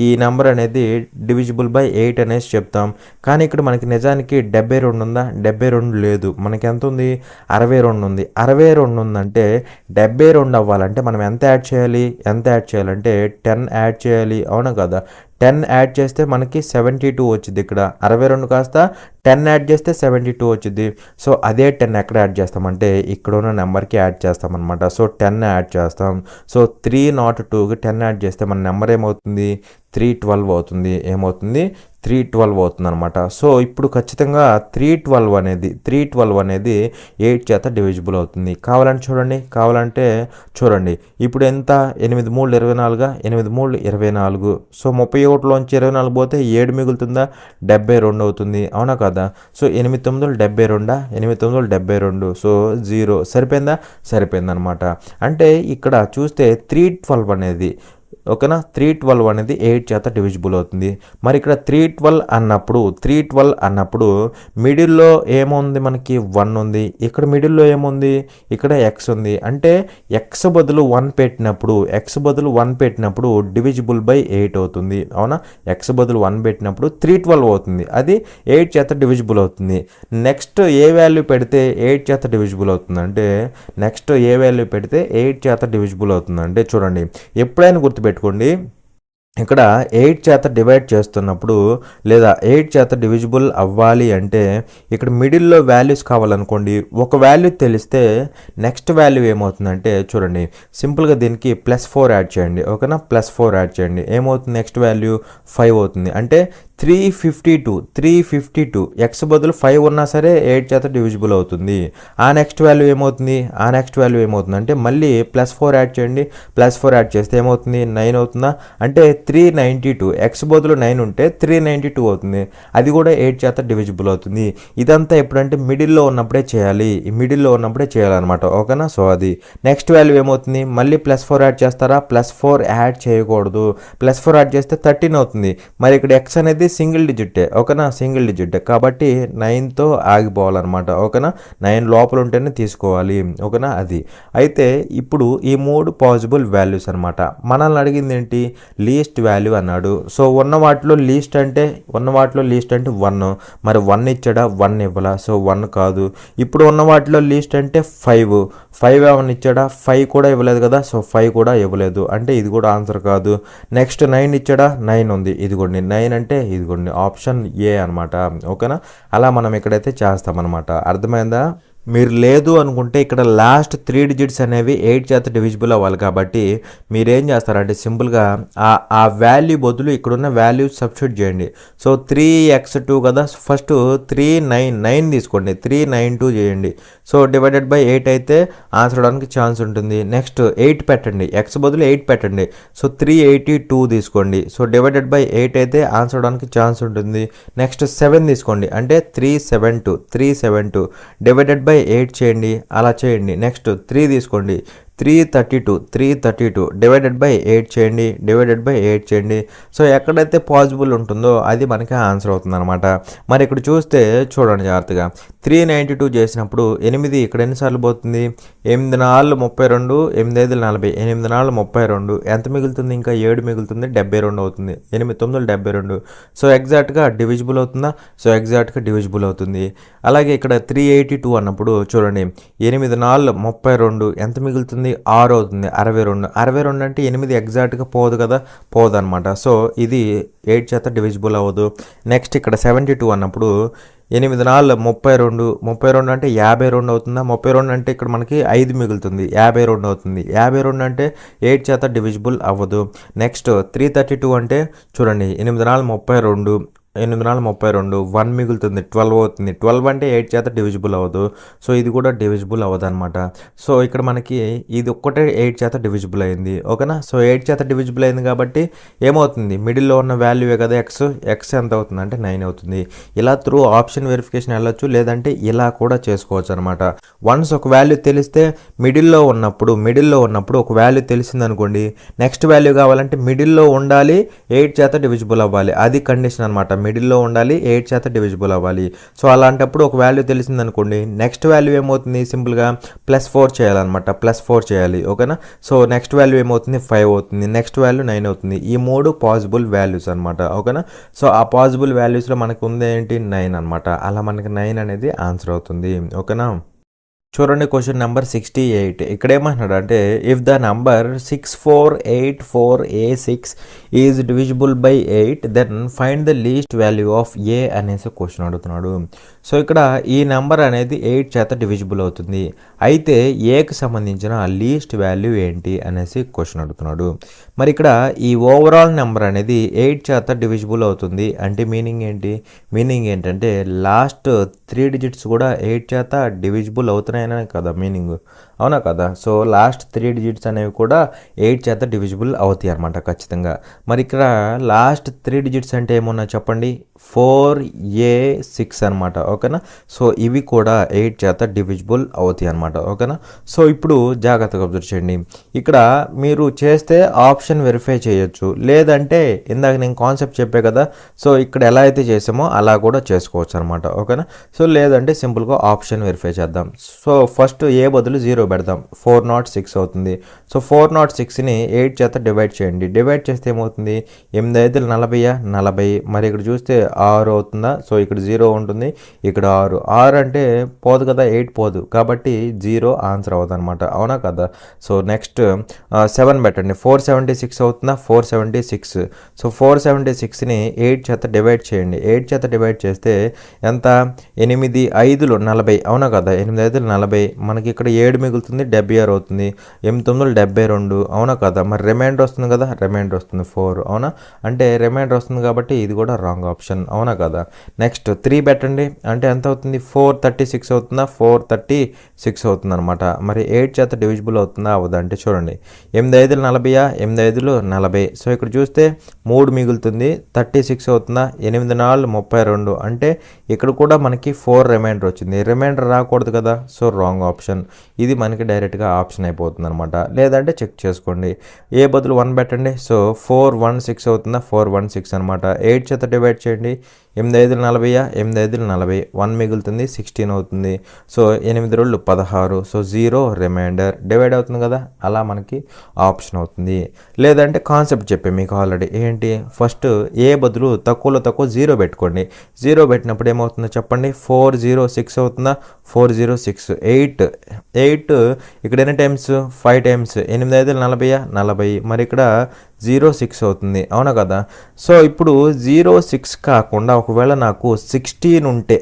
ఈ నెంబర్ అనేది డివిజిబుల్ బై 8 అనేసి చెప్తాం. కానీ ఇక్కడ మనకి నిజానికి 72 ఉందా, 72 లేదు, మనకి ఎంత ఉంది, 62 ఉంది. 62 ఉందంటే 72 అవ్వాలంటే మనం ఎంత యాడ్ చేయాలి, యాడ్ చేయాలంటే 10 యాడ్ చేయాలి, అవునా కదా. 10 యాడ్ చేస్తే మనకి 72 వచ్చింది. ఇక్కడ 62 కాస్త 10 యాడ్ చేస్తే 72 వచ్చింది. సో అదే 10 ఎక్కడ యాడ్ చేస్తామంటే ఇక్కడ ఉన్న నెంబర్కి యాడ్ చేస్తాం అనమాట. సో 10 యాడ్ చేస్తాం. సో 302కి 10 యాడ్ చేస్తే మన నెంబర్ ఏమవుతుంది, 312 అవుతుంది. ఏమవుతుంది, 312 అవుతుంది అనమాట. సో ఇప్పుడు ఖచ్చితంగా 312 అనేది 8 చేత డివిజిబుల్ అవుతుంది. కావాలంటే చూడండి ఇప్పుడు ఎంత, 8 3 24, 8 3 24. సో 31లోంచి 24 పోతే 7 మిగులుతుందా, 72 అవుతుంది, అవునా కదా. సో 8 9 72, 8 9 72. సో 0 సరిపోయింది అనమాట. అంటే ఇక్కడ చూస్తే 312 అనేది, ఓకేనా, 312 అనేది 8 చేత డివిజిబుల్ అవుతుంది. మరి ఇక్కడ 312 అన్నప్పుడు మిడిల్లో ఏముంది, మనకి 1 ఉంది. ఇక్కడ మిడిల్లో ఏముంది, ఇక్కడ ఎక్స్ ఉంది. అంటే ఎక్స్ బదులు 1 పెట్టినప్పుడు డివిజిబుల్ బై 8 అవుతుంది, అవునా. ఎక్స్ బదులు 1 పెట్టినప్పుడు 312 అవుతుంది, అది 8 చేత డివిజిబుల్ అవుతుంది. నెక్స్ట్ ఏ వాల్యూ పెడితే 8 చేత డివిజిబుల్ అవుతుంది అంటే, 8 చేత డివిజిబుల్ అవుతుంది అంటే చూడండి, ఎప్పుడైనా గుర్తుపెట్టుకోండి, ఇక్కడ 8 చేత డివైడ్ చేస్తున్నప్పుడు లేదా 8 చేత డివిజిబుల్ అవ్వాలి అంటే ఇక్కడ మిడిల్లో వాల్యూస్ కావాలనుకోండి, ఒక వాల్యూ తెలిస్తే నెక్స్ట్ వాల్యూ ఏమవుతుందంటే చూడండి, సింపుల్గా దీనికి +4 యాడ్ చేయండి, ఓకేనా. +4 యాడ్ చేయండి, ఏమవుతుంది, నెక్స్ట్ వాల్యూ 5 అవుతుంది. అంటే 352 ఎక్స్ బదులు 5 ఉన్నా సరే 8 చేత డివిజిబుల్ అవుతుంది. ఆ నెక్స్ట్ వాల్యూ ఏమవుతుంది, అంటే మళ్ళీ +4 యాడ్ చేయండి. +4 యాడ్ చేస్తే ఏమవుతుంది, 9 అవుతుందా. అంటే 392, ఎక్స్ బదులు 9 ఉంటే 392 అవుతుంది, అది కూడా 8 చేత డివిజిబుల్ అవుతుంది. ఇదంతా ఎప్పుడంటే మిడిల్లో ఉన్నప్పుడే చేయాలన్నమాట, ఓకేనా. సో అది నెక్స్ట్ వాల్యూ ఏమవుతుంది, మళ్ళీ +4 యాడ్ చేస్తారా, +4 యాడ్ చేయకూడదు. +4 యాడ్ చేస్తే 13 అవుతుంది. మరి ఇక్కడ ఎక్స్ అనేది సింగిల్ డిజిటే, ఓకేనా, కాబట్టి 9తో ఆగిపోవాలన్నమాట, ఓకేనా. 9 లోపల ఉంటేనే తీసుకోవాలి, ఓకేనా. అది అయితే ఇప్పుడు ఈ 3 పాసిబుల్ వాల్యూస్ అనమాట. మనల్ని అడిగింది ఏంటి, లీస్ట్ వాల్యూ అన్నాడు. సో ఉన్న వాటిలో లీస్ట్ అంటే 1, మరి 1 ఇచ్చాడా, 1 ఇవ్వాలా. సో 1 కాదు. ఇప్పుడు ఉన్న వాటిలో లీస్ట్ అంటే 5 ఏమన్నా ఇచ్చాడా, 5 కూడా ఇవ్వలేదు కదా. సో 5 కూడా ఇవ్వలేదు, అంటే ఇది కూడా ఆన్సర్ కాదు. నెక్స్ట్ 9 ఇచ్చాడా, 9 ఉంది, ఇదిగోండి 9 అంటే ఇదిగోండి ఆప్షన్ ఏ అనమాట, ఓకేనా. అలా మనం ఇక్కడైతే చేస్తామన్నమాట, అర్థమైందా. మీరు లేదు అనుకుంటే ఇక్కడ లాస్ట్ 3 డిజిట్స్ అనేవి 8 చేత డివిజిబుల్ అవ్వాలి. కాబట్టి మీరేం చేస్తారంటే సింపుల్గా ఆ వాల్యూ బదులు ఇక్కడున్న వాల్యూ సబ్స్టిట్యూట్ చేయండి. సో 3x2 కదా, ఫస్ట్ 399 తీసుకోండి, 392 చేయండి. సో డివైడెడ్ బై 8 అయితే ఆన్సర్ అవడానికి ఛాన్స్ ఉంటుంది. నెక్స్ట్ 8 పెట్టండి, ఎక్స్ బదులు 8 పెట్టండి. సో 382 తీసుకోండి. సో డివైడెడ్ బై 8 అయితే ఆన్సర్ అవడానికి ఛాన్స్ ఉంటుంది. నెక్స్ట్ 7 తీసుకోండి, అంటే 372 డివైడెడ్ బై 8 చేయండి, అలా చేయండి. నెక్స్ట్ 3 తీసుకోండి, 332 డివైడెడ్ బై 8 చేయండి. సో ఎక్కడైతే పాసిబుల్ ఉంటుందో అది మనకి ఆన్సర్ అవుతుంది అనమాట. మరి ఇక్కడ చూస్తే చూడండి జాగ్రత్తగా, 392 చేసినప్పుడు 8 ఇక్కడ ఎన్నిసార్లు పోతుంది, 8 4 32, 8 5 40, 8 4 32, ఎంత మిగులుతుంది, ఇంకా 7 మిగులుతుంది, 72 అవుతుంది. 8 9 72. సో ఎగ్జాక్ట్గా డివిజిబుల్ అవుతుందా, సో ఎగ్జాక్ట్గా డివిజిబుల్ అవుతుంది. అలాగే ఇక్కడ 382 అన్నప్పుడు చూడండి, 8 4 32, ఎంత మిగులుతుంది, అవుతుంది 6 అవుతుంది 62 అంటే 8 ఎగ్జాక్ట్గా పోదు కదా, పోదు అనమాట. సో ఇది 8 చేత డివిజిబుల్ అవ్వదు. నెక్స్ట్ ఇక్కడ 72 అన్నప్పుడు 8 4 32 అంటే 52 అవుతుందా, 32 అంటే ఇక్కడ మనకి 5 మిగులుతుంది 52 అవుతుంది. 52 అంటే 8 చేత డివిజిబుల్ అవ్వదు. నెక్స్ట్ 332 అంటే చూడండి 8 4 32 8 4 32 1 మిగులుతుంది 12 అవుతుంది. 12 అంటే 8 చేత డివిజిబుల్ అవ్వదు. సో ఇది కూడా డివిజిబుల్ అవ్వదు అనమాట. సో ఇక్కడ మనకి ఇది ఒక్కటే 8 చేత డివిజిబుల్ అయింది. ఓకేనా. సో 8 చేత డివిజిబుల్ అయింది కాబట్టి ఏమవుతుంది, మిడిల్లో ఉన్న వాల్యూవే కదా ఎక్స్ ఎంత అవుతుంది అంటే 9 అవుతుంది. ఇలా త్రూ ఆప్షన్ వెరిఫికేషన్ వెళ్ళొచ్చు, లేదంటే ఇలా కూడా చేసుకోవచ్చు అనమాట. వన్స్ ఒక వాల్యూ తెలిస్తే మిడిల్లో ఉన్నప్పుడు ఒక వాల్యూ తెలిసింది అనుకోండి, నెక్స్ట్ వాల్యూ కావాలంటే మిడిల్లో ఉండాలి, 8 చేత డివిజిబుల్ అవ్వాలి. అది కండిషన్ అనమాట. మిడిల్లో ఉండాలి, 8 చేత డివిజిబుల్ అవ్వాలి. సో అలాంటప్పుడు ఒక వాల్యూ తెలిసింది అనుకోండి, నెక్స్ట్ వాల్యూ ఏమవుతుంది, సింపుల్గా +4 చేయాలన్నమాట. +4 చేయాలి. ఓకేనా. సో నెక్స్ట్ వాల్యూ ఏమవుతుంది 5 అవుతుంది, నెక్స్ట్ వాల్యూ 9 అవుతుంది. ఈ 3 పాసిబుల్ వాల్యూస్ అనమాట. ఓకేనా. సో ఆ పాసిబుల్ వాల్యూస్లో మనకు ఉంది ఏంటి 9 అనమాట. అలా మనకి 9 అనేది ఆన్సర్ అవుతుంది. ఓకేనా. చూడండి క్వశ్చన్ నెంబర్ 68. ఇక్కడ ఏమంటున్నాడు అంటే if the number 6484A6 is divisible by 8 then find the least value of A అనేసి క్వశ్చన్ అడుగుతున్నాడు. సో ఇక్కడ ఈ నెంబర్ అనేది 8 చేత డివిజిబుల్ అవుతుంది, అయితే ఏకి సంబంధించిన లీస్ట్ వాల్యూ ఏంటి అనేసి క్వశ్చన్ అడుగుతున్నాడు. మరి ఇక్కడ ఈ ఓవరాల్ నెంబర్ అనేది 8 చేత డివిజిబుల్ అవుతుంది అంటే మీనింగ్ ఏంటంటే లాస్ట్ 3 డిజిట్స్ కూడా 8 చేత డివిజిబుల్ అవుతున్నాయని కదా మీనింగ్, అవునా కదా. సో లాస్ట్ 3 డిజిట్స్ అనేవి కూడా 8 చేత డివిజిబుల్ అవుతాయి అనమాట ఖచ్చితంగా. మరి ఇక్కడ లాస్ట్ 3 డిజిట్స్ అంటే ఏమన్నా చెప్పండి, 4A6 అనమాట. ఓకేనా. సో ఇవి కూడా 8 చేత డివిజిబుల్ అవుతాయి అనమాట. ఓకేనా. సో ఇప్పుడు జాగ్రత్తగా అబ్జర్వ్ చేయండి. ఇక్కడ మీరు చేస్తే ఆప్షన్ వెరిఫై చేయొచ్చు, లేదంటే ఇందాక నేను కాన్సెప్ట్ చెప్పే కదా, సో ఇక్కడ ఎలా అయితే చేసామో అలా కూడా చేసుకోవచ్చు అనమాట. ఓకేనా. సో లేదంటే సింపుల్గా ఆప్షన్ వెరిఫై చేద్దాం. సో ఫస్ట్ ఏ బదులు 0 పెడదాం, 406 అవుతుంది. సో 406ని 8 చేత డివైడ్ చేయండి. డివైడ్ చేస్తే ఏమవుతుంది, 8 5 40. మరి ఇక్కడ చూస్తే 6 అవుతుందా. సో ఇక్కడ 0 ఉంటుంది, ఇక్కడ 6 అంటే పోదు కదా, 8 పోదు కాబట్టి 0 ఆన్సర్ అవుతుంది అనమాట. అవునా కదా. సో నెక్స్ట్ 7 పెట్టండి, 476 అవుతుందా, 476. సో 476ని 8 చేత డివైడ్ చేయండి. 8 చేత డివైడ్ చేస్తే ఎంత, 8 5 40. అవునా కదా, 8 5 40. మనకి ఇక్కడ 7 మిగులుతుంది, 76 అవుతుంది. 8 9 72. అవునా కదా. మరి రిమైండర్ వస్తుంది కదా, రిమైండర్ వస్తుంది 4. అవునా, అంటే రిమైండర్ వస్తుంది కాబట్టి ఇది కూడా రాంగ్ ఆప్షన్. అవునా కదా. నెక్స్ట్ 3 పెట్టండి, అంటే ఎంత అవుతుంది, 436 అవుతుందా, 436 అవుతుంది అనమాట. మరి 8 చేత డివిజిబుల్ అవుతుందా అవ్వదా అంటే చూడండి, 8 5 40, 8 5 40. సో ఇక్కడ చూస్తే 3 మిగులుతుంది, 36 అవుతుందా, 8 4 32. అంటే ఇక్కడ కూడా మనకి 4 రిమైండర్ వచ్చింది, రిమైండర్ రాకూడదు కదా. So wrong option. ఇది మనకి డైరెక్ట్గా ఆప్షన్ అయిపోతుంది అనమాట. లేదంటే చెక్ చేసుకోండి, ఏ బదులు 1 పెట్టండి. సో 416 అవుతుందా, 416 అనమాట. 8 చేత డివైడ్ చేయండి, 8 5 40, 8 5 40. 1 మిగులుతుంది, 16 అవుతుంది. సో 8 2 16. సో 0 రిమైండర్ డివైడ్ అవుతుంది కదా, అలా మనకి ఆప్షన్ అవుతుంది. లేదంటే కాన్సెప్ట్ చెప్పే మీకు ఆల్రెడీ ఏంటి, ఫస్ట్ ఏ బదులు తక్కువలో తక్కువ 0 పెట్టుకోండి. 0 పెట్టినప్పుడు ఏమవుతుందో చెప్పండి, 406 అవుతుందా, 406. 8 ఇక్కడ ఎన్ని టైమ్స్, 5 టైమ్స్. 8 5 40. మరి ఇక్కడ 06 అవుతుంది. అవునా కదా. సో ఇప్పుడు 06 కాకుండా ఒకవేళ నాకు 16 ఉంటే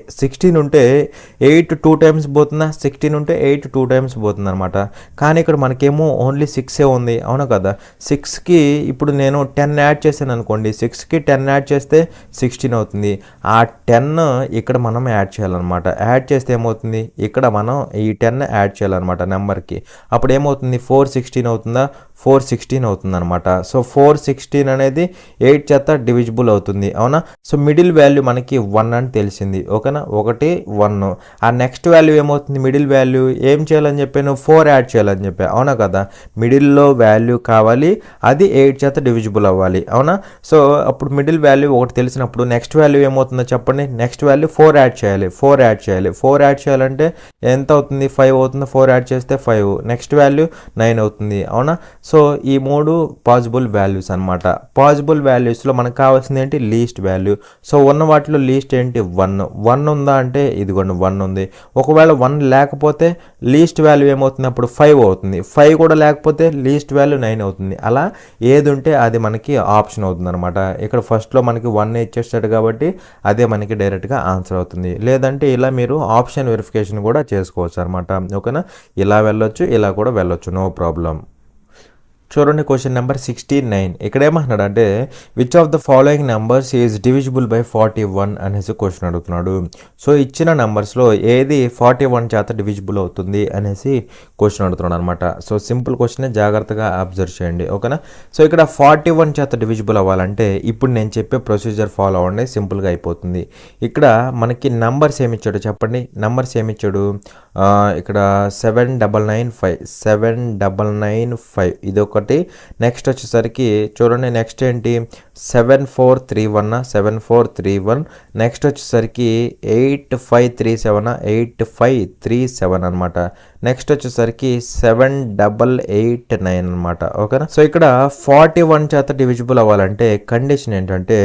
8 2 టైమ్స్ పోతుందా, 16 ఉంటే 8 2 టైమ్స్ పోతుంది అనమాట. కానీ ఇక్కడ మనకేమో ఓన్లీ 6 ఉంది. అవునా కదా. 6కి ఇప్పుడు నేను 10 యాడ్ చేశాను అనుకోండి, 6కి 10 యాడ్ చేస్తే 16 అవుతుంది. ఆ 10 ఇక్కడ మనం యాడ్ చేయాలన్నమాట. యాడ్ చేస్తే ఏమవుతుంది, ఇక్కడ మనం ఈ 10 యాడ్ చేయాలన్నమాట నెంబర్కి. అప్పుడు ఏమవుతుంది, 416 అవుతుందా, 416 అవుతుంది అనమాట. సో 416 అనేది 8 చేత డివిజిబుల్ అవుతుంది. అవునా. సో మిడిల్ వాల్యూ మనకి 1 అని తెలిసింది. ఓకేనా, 1 1. ఆ నెక్స్ట్ వాల్యూ ఏమవుతుంది, మిడిల్ వాల్యూ ఏం చేయాలని చెప్పాను, 4 యాడ్ చేయాలని చెప్పా. అవునా కదా. మిడిల్లో వాల్యూ కావాలి, అది 8 చేత డివిజిబుల్ అవ్వాలి. అవునా. సో అప్పుడు మిడిల్ వాల్యూ 1 తెలిసినప్పుడు నెక్స్ట్ వాల్యూ ఏమవుతుందో చెప్పండి, నెక్స్ట్ వాల్యూ 4 యాడ్ చేయాలి. 4 యాడ్ చేయాలంటే ఎంత అవుతుంది, 5 అవుతుంది. 4 యాడ్ చేస్తే 5. నెక్స్ట్ వాల్యూ 9 అవుతుంది. అవునా. సో ఈ 3 పాసిబుల్ వాల్యూస్ అనమాట. పాసిబుల్ వాల్యూస్లో మనకు కావాల్సింది ఏంటి, లీస్ట్ వాల్యూ. సో ఉన్న వాటిలో లీస్ట్ ఏంటి, 1 ఉందా అంటే ఇదిగోండి 1 ఉంది. ఒకవేళ 1 లేకపోతే లీస్ట్ వాల్యూ ఏమవుతుంది, అప్పుడు 5 అవుతుంది. 5 కూడా లేకపోతే లీస్ట్ వాల్యూ 9 అవుతుంది. అలా ఏది ఉంటే అది మనకి ఆప్షన్ అవుతుంది అనమాట. ఇక్కడ ఫస్ట్లో మనకి 1 ఇచ్చేస్తాడు కాబట్టి అదే మనకి డైరెక్ట్గా ఆన్సర్ అవుతుంది. లేదంటే ఇలా మీరు ఆప్షన్ వెరిఫికేషన్ కూడా చేసుకోవచ్చు అనమాట. ఓకేనా, ఇలా వెళ్ళొచ్చు, ఇలా కూడా వెళ్ళొచ్చు, నో ప్రాబ్లం. చూడండి క్వశ్చన్ నెంబర్ 69. ఇక్కడ ఏమంటున్నాడు అంటే which of the following numbers is divisible by 41 అనేసి క్వశ్చన్ అడుగుతున్నాడు. సో ఇచ్చిన నెంబర్స్లో ఏది 41 చేత డివిజిబుల్ అవుతుంది అనేసి క్వశ్చన్ అడుగుతున్నాడు అనమాట. సో సింపుల్ క్వశ్చన్, జాగ్రత్తగా అబ్జర్వ్ చేయండి. ఓకేనా, సో ఇక్కడ 41 చేత డివిజిబుల్ అవ్వాలంటే ఇప్పుడు నేను చెప్పే ప్రొసీజర్ ఫాలో అవ్వండి, సింపుల్గా అయిపోతుంది. ఇక్కడ మనకి నంబర్స్ ఏమిచ్చాడు చెప్పండి, నంబర్స్ ఏమిచ్చాడు, ఇక్కడ 799 ఇది ఒకటి. నెక్స్ట్ వచ్చేసరికి చూడండి, నెక్స్ట్ ఏంటి 7431 నెక్స్ట్ వచ్చేసరికి 8537 అనమాట. నెక్స్ట్ వచ్చేసరికి 7889 అనమాట. ఓకేనా, సో ఇక్కడ 41 చేత డివిజిబుల్ అవ్వాలంటే కండిషన్ ఏంటంటే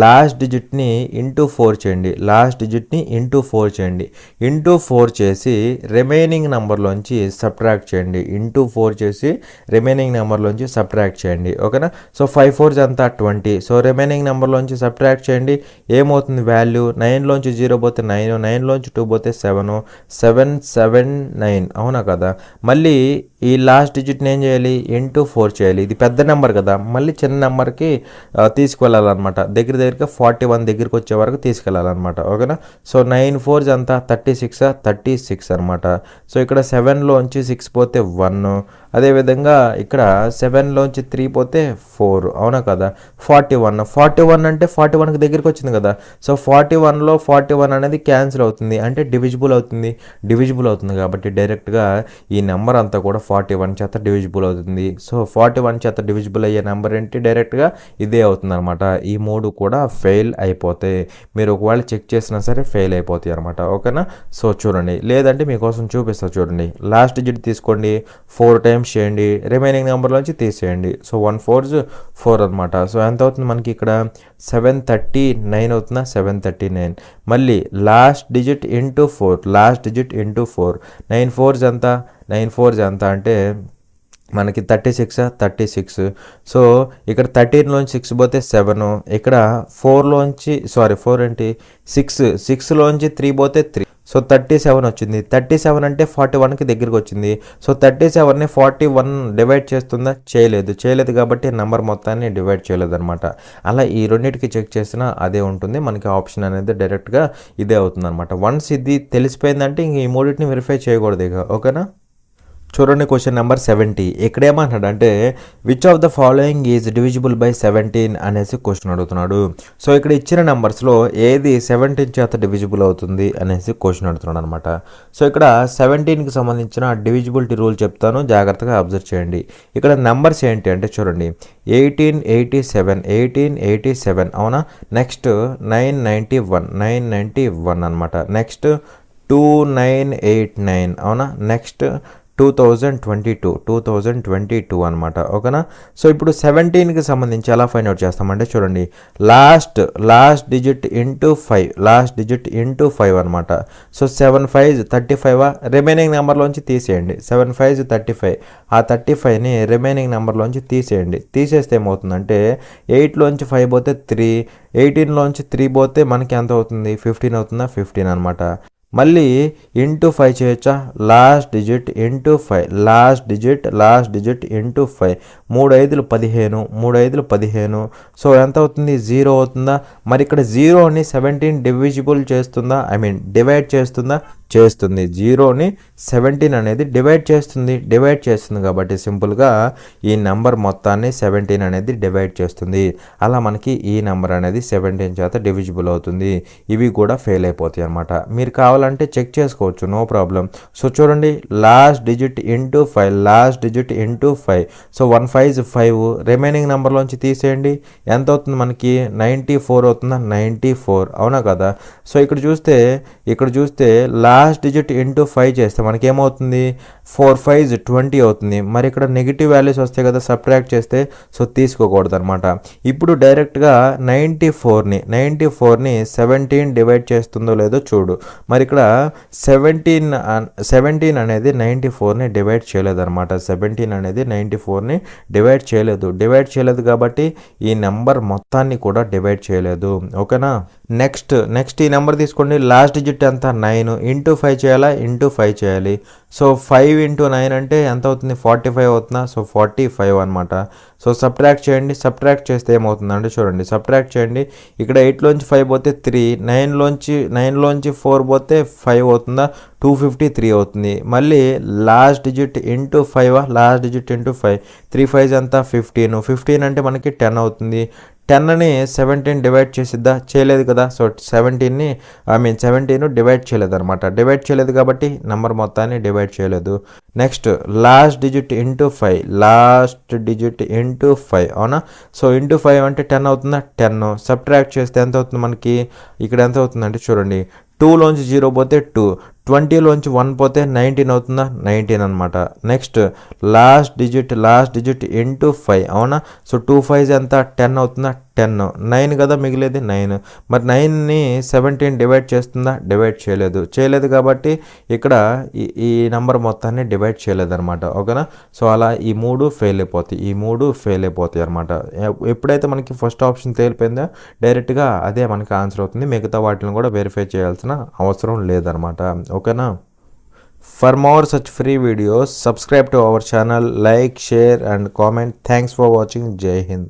లాస్ట్ డిజిట్ని ఇంటూ 4 చేయండి, లాస్ట్ డిజిట్ని ఇంటూ 4 చేయండి. ఇంటూ 4 చేసి రిమైనింగ్ నెంబర్లోంచి సబ్ట్రాక్ట్ చేయండి, ఇంటూ 4 చేసి రిమైనింగ్ నెంబర్లోంచి సబ్ట్రాక్ట్ చేయండి. ఓకేనా, సో 5 4s అంతా 20. సో రిమైనింగ్ నెంబర్లోంచి సబ్ట్రాక్ట్ చేయండి, ఏమవుతుంది వాల్యూ, 9లోంచి 0 పోతే 9, 9లోంచి 2 పోతే 7, 779, అవునా కదా. మళ్ళీ ఈ లాస్ట్ డిజిట్ని ఏం చేయాలి, ఇంటూ 4 చేయాలి. ఇది పెద్ద నెంబర్ కదా, మళ్ళీ చిన్న నెంబర్కి తీసుకువెళ్ళాలన్నమాట. దగ్గరగా 41 దగ్గరికి వచ్చే వరకు తీసుకెళ్ళాలన్నమాట. ఓకేనా, సో 9 4s అంతా 36 అనమాట. సో ఇక్కడ 7లోంచి 6 పోతే 1, అదేవిధంగా ఇక్కడ 7లోంచి 3 పోతే 4, అవునా కదా. 41 అంటే 41కి దగ్గరికి వచ్చింది కదా. సో 41లో 41 అనేది క్యాన్సిల్ అవుతుంది, అంటే డివిజిబుల్ అవుతుంది కాబట్టి డైరెక్ట్గా ఈ నెంబర్ అంతా కూడా 41 చేత డివిజిబుల్ అవుతుంది. సో 41 చేత డివిజిబుల్ అయ్యే నెంబర్ ఏంటి, డైరెక్ట్గా ఇదే అవుతుంది అనమాట. ఈ 3 కూడా ఫెయిల్ అయిపోతాయి, మీరు ఒకవేళ చెక్ చేసినా సరే ఫెయిల్ అయిపోతాయి అనమాట. ఓకేనా, సో చూడండి, లేదంటే మీకోసం చూపిస్తా చూడండి. లాస్ట్ డిజిట్ తీసుకోండి, 4 టైమ్స్ చేయండి, రిమైనింగ్ నెంబర్లోంచి తీసేయండి. సో 1 4s 4 అనమాట. సో ఎంత అవుతుంది మనకి ఇక్కడ 739 అవుతుందా, 739. మళ్ళీ లాస్ట్ డిజిట్ ఇంటూ 4, 9 4s ఎంత అంటే మనకి 36. సో ఇక్కడ 13లోంచి 6 పోతే 7, ఇక్కడ 4 ఏంటి 6లోంచి 3 పోతే 3. సో 37 వచ్చింది. 37 అంటే 41కి దగ్గరికి వచ్చింది. సో 37ని 41 డివైడ్ చేస్తుందా, చేయలేదు కాబట్టి నెంబర్ మొత్తాన్ని డివైడ్ చేయలేదు అనమాట. అలా ఈ రెండింటికి చెక్ చేసినా అదే ఉంటుంది, మనకి ఆప్షన్ అనేది డైరెక్ట్గా ఇదే అవుతుంది అనమాట. వన్స్ ఇది తెలిసిపోయిందంటే ఇంక ఈ మూడింటిని వెరిఫై చేయకూడదు ఇక. ఓకేనా, చూడండి క్వశ్చన్ నెంబర్ 70. ఇక్కడ ఏమంటున్నాడు అంటే which of the following is divisible by 17 అనేసి క్వశ్చన్ అడుగుతున్నాడు. సో ఇక్కడ ఇచ్చిన నెంబర్స్లో ఏది 17 చేత డివిజిబుల్ అవుతుంది అనేసి క్వశ్చన్ అడుగుతున్నాడు అనమాట. సో ఇక్కడ 17కి సంబంధించిన డివిజిబిలిటీ రూల్ చెప్తాను, జాగ్రత్తగా అబ్జర్వ్ చేయండి. ఇక్కడ నెంబర్స్ ఏంటి అంటే చూడండి 1887 అవునా. నెక్స్ట్ 991 అనమాట. నెక్స్ట్ 2989 అవునా. నెక్స్ట్ 2022 అనమాట. ఓకేనా, సో ఇప్పుడు 17కి సంబంధించి ఎలా ఫైండ్ అవుట్ చేస్తామంటే చూడండి, లాస్ట్ డిజిట్ ఇంటూ 5 అనమాట. సో 7 5s 35, రిమైనింగ్ నెంబర్లోంచి తీసేయండి. 7 5s 35, ఆ 35ని రిమైనింగ్ నెంబర్లోంచి తీసేస్తే ఏమవుతుందంటే 8లోంచి 5 పోతే 3, 18లోంచి 3 పోతే మనకి ఎంత అవుతుంది, 15 అవుతుందా, 15 అనమాట. మళ్ళీ ఇంటూ 5 చేయొచ్చా, last digit into 5, last digit into 5, 3 5లు 15. So ఎంత అవుతుంది, 0 అవుతుందా. మరి ఇక్కడ 0ని 17 డివిజిబుల్ చేస్తుందా, డివైడ్ చేస్తుందా, చేస్తుంది. 0ని 17 అనేది డివైడ్ చేస్తుంది కాబట్టి సింపుల్గా ఈ నెంబర్ మొత్తాన్ని 17 అనేది డివైడ్ చేస్తుంది. అలా మనకి ఈ నెంబర్ అనేది 17 చేత డివిజిబుల్ అవుతుంది. ఇవి కూడా ఫెయిల్ అయిపోతాయి అనమాట. మీరు కావాలంటే చెక్ చేసుకోవచ్చు, నో ప్రాబ్లం. సో చూడండి, last digit into 5, so 1
5 5, remaining నెంబర్లోంచి తీసేయండి. ఎంత అవుతుంది మనకి? 94 అవుతుందా? 94, అవునా కదా? సో ఇక్కడ చూస్తే లాస్ట్ డిజిట్ ఇంటూ 5 చేస్తే మనకేమవుతుంది? 4 5 20 అవుతుంది. మరి ఇక్కడ నెగిటివ్ వాల్యూస్ వస్తాయి కదా సబ్ట్రాక్ట్ చేస్తే, సో తీసుకోకూడదు అనమాట. ఇప్పుడు డైరెక్ట్గా 94ని 17 డివైడ్ చేస్తుందో లేదో చూడు. మరి ఇక్కడ 17 అనేది 94ని డివైడ్ చేయలేదు అనమాట. 17 అనేది 94ని డివైడ్ చేయలేదు కాబట్టి ఈ నెంబర్ మొత్తాన్ని కూడా డివైడ్ చేయలేదు. ఓకేనా? నెక్స్ట్ ఈ నెంబర్ తీసుకోండి. లాస్ట్ డిజిట్ ఎంత? 9 ఇంటూ 5 చేయాలా? ఇంటూ 5 చేయాలి. సో 5 ఇంటూ 9 అంటే ఎంత అవుతుంది? 45 అవుతుందా? సో 45 అనమాట. సో సబ్ట్రాక్ట్ చేయండి. సబ్ట్రాక్ట్ చేస్తే ఏమవుతుందంటే చూడండి, సబ్ట్రాక్ట్ చేయండి. ఇక్కడ 8లోంచి 5 పోతే 3, 9లోంచి 4 పోతే 5 అవుతుందా? 253 అవుతుంది. మళ్ళీ last digit into 5, last digit into 5, 3 5 ఎంత? 15 అంటే మనకి 10 అవుతుంది. 10ని 17 డివైడ్ చేసిద్దా? చేయలేదు కదా. సో 17 డివైడ్ చేయలేదు అనమాట. డివైడ్ చేయలేదు కాబట్టి నెంబర్ మొత్తాన్ని డివైడ్ చేయలేదు. Next last digit into 5, last digit into 5, అవునా? సో ఇంటూ 5 అంటే 10 అవుతుందా? 10. సబ్ట్రాక్ట్ చేస్తే ఎంత అవుతుంది మనకి? ఇక్కడ ఎంత అవుతుందంటే చూడండి, 2లోంచి 0 పోతే 2, 20లోంచి 1 పోతే 19 అవుతుందా? 19 అనమాట. నెక్స్ట్ లాస్ట్ డిజిట్ ఇంటూ 5, అవునా? సో 2 5 ఎంత? 10 అవుతుందా? 10. 9 కదా మిగిలేది, 9. మరి 9ని 17 డివైడ్ చేస్తుందా? డివైడ్ చేయలేదు కాబట్టి ఇక్కడ ఈ నెంబర్ మొత్తాన్ని డివైడ్ చేయలేదు అనమాట. ఓకేనా? సో అలా ఈ మూడు ఫెయిల్ అయిపోతాయి అనమాట. ఎప్పుడైతే మనకి ఫస్ట్ ఆప్షన్ తేలిపోయిందో డైరెక్ట్గా అదే మనకి ఆన్సర్ అవుతుంది. మిగతా వాటిని కూడా వెరిఫై చేయాల్సిన అవసరం లేదనమాట. ఓకేనా? For more such free videos, subscribe to our channel, like, share and comment. Thanks for watching. Jai Hind.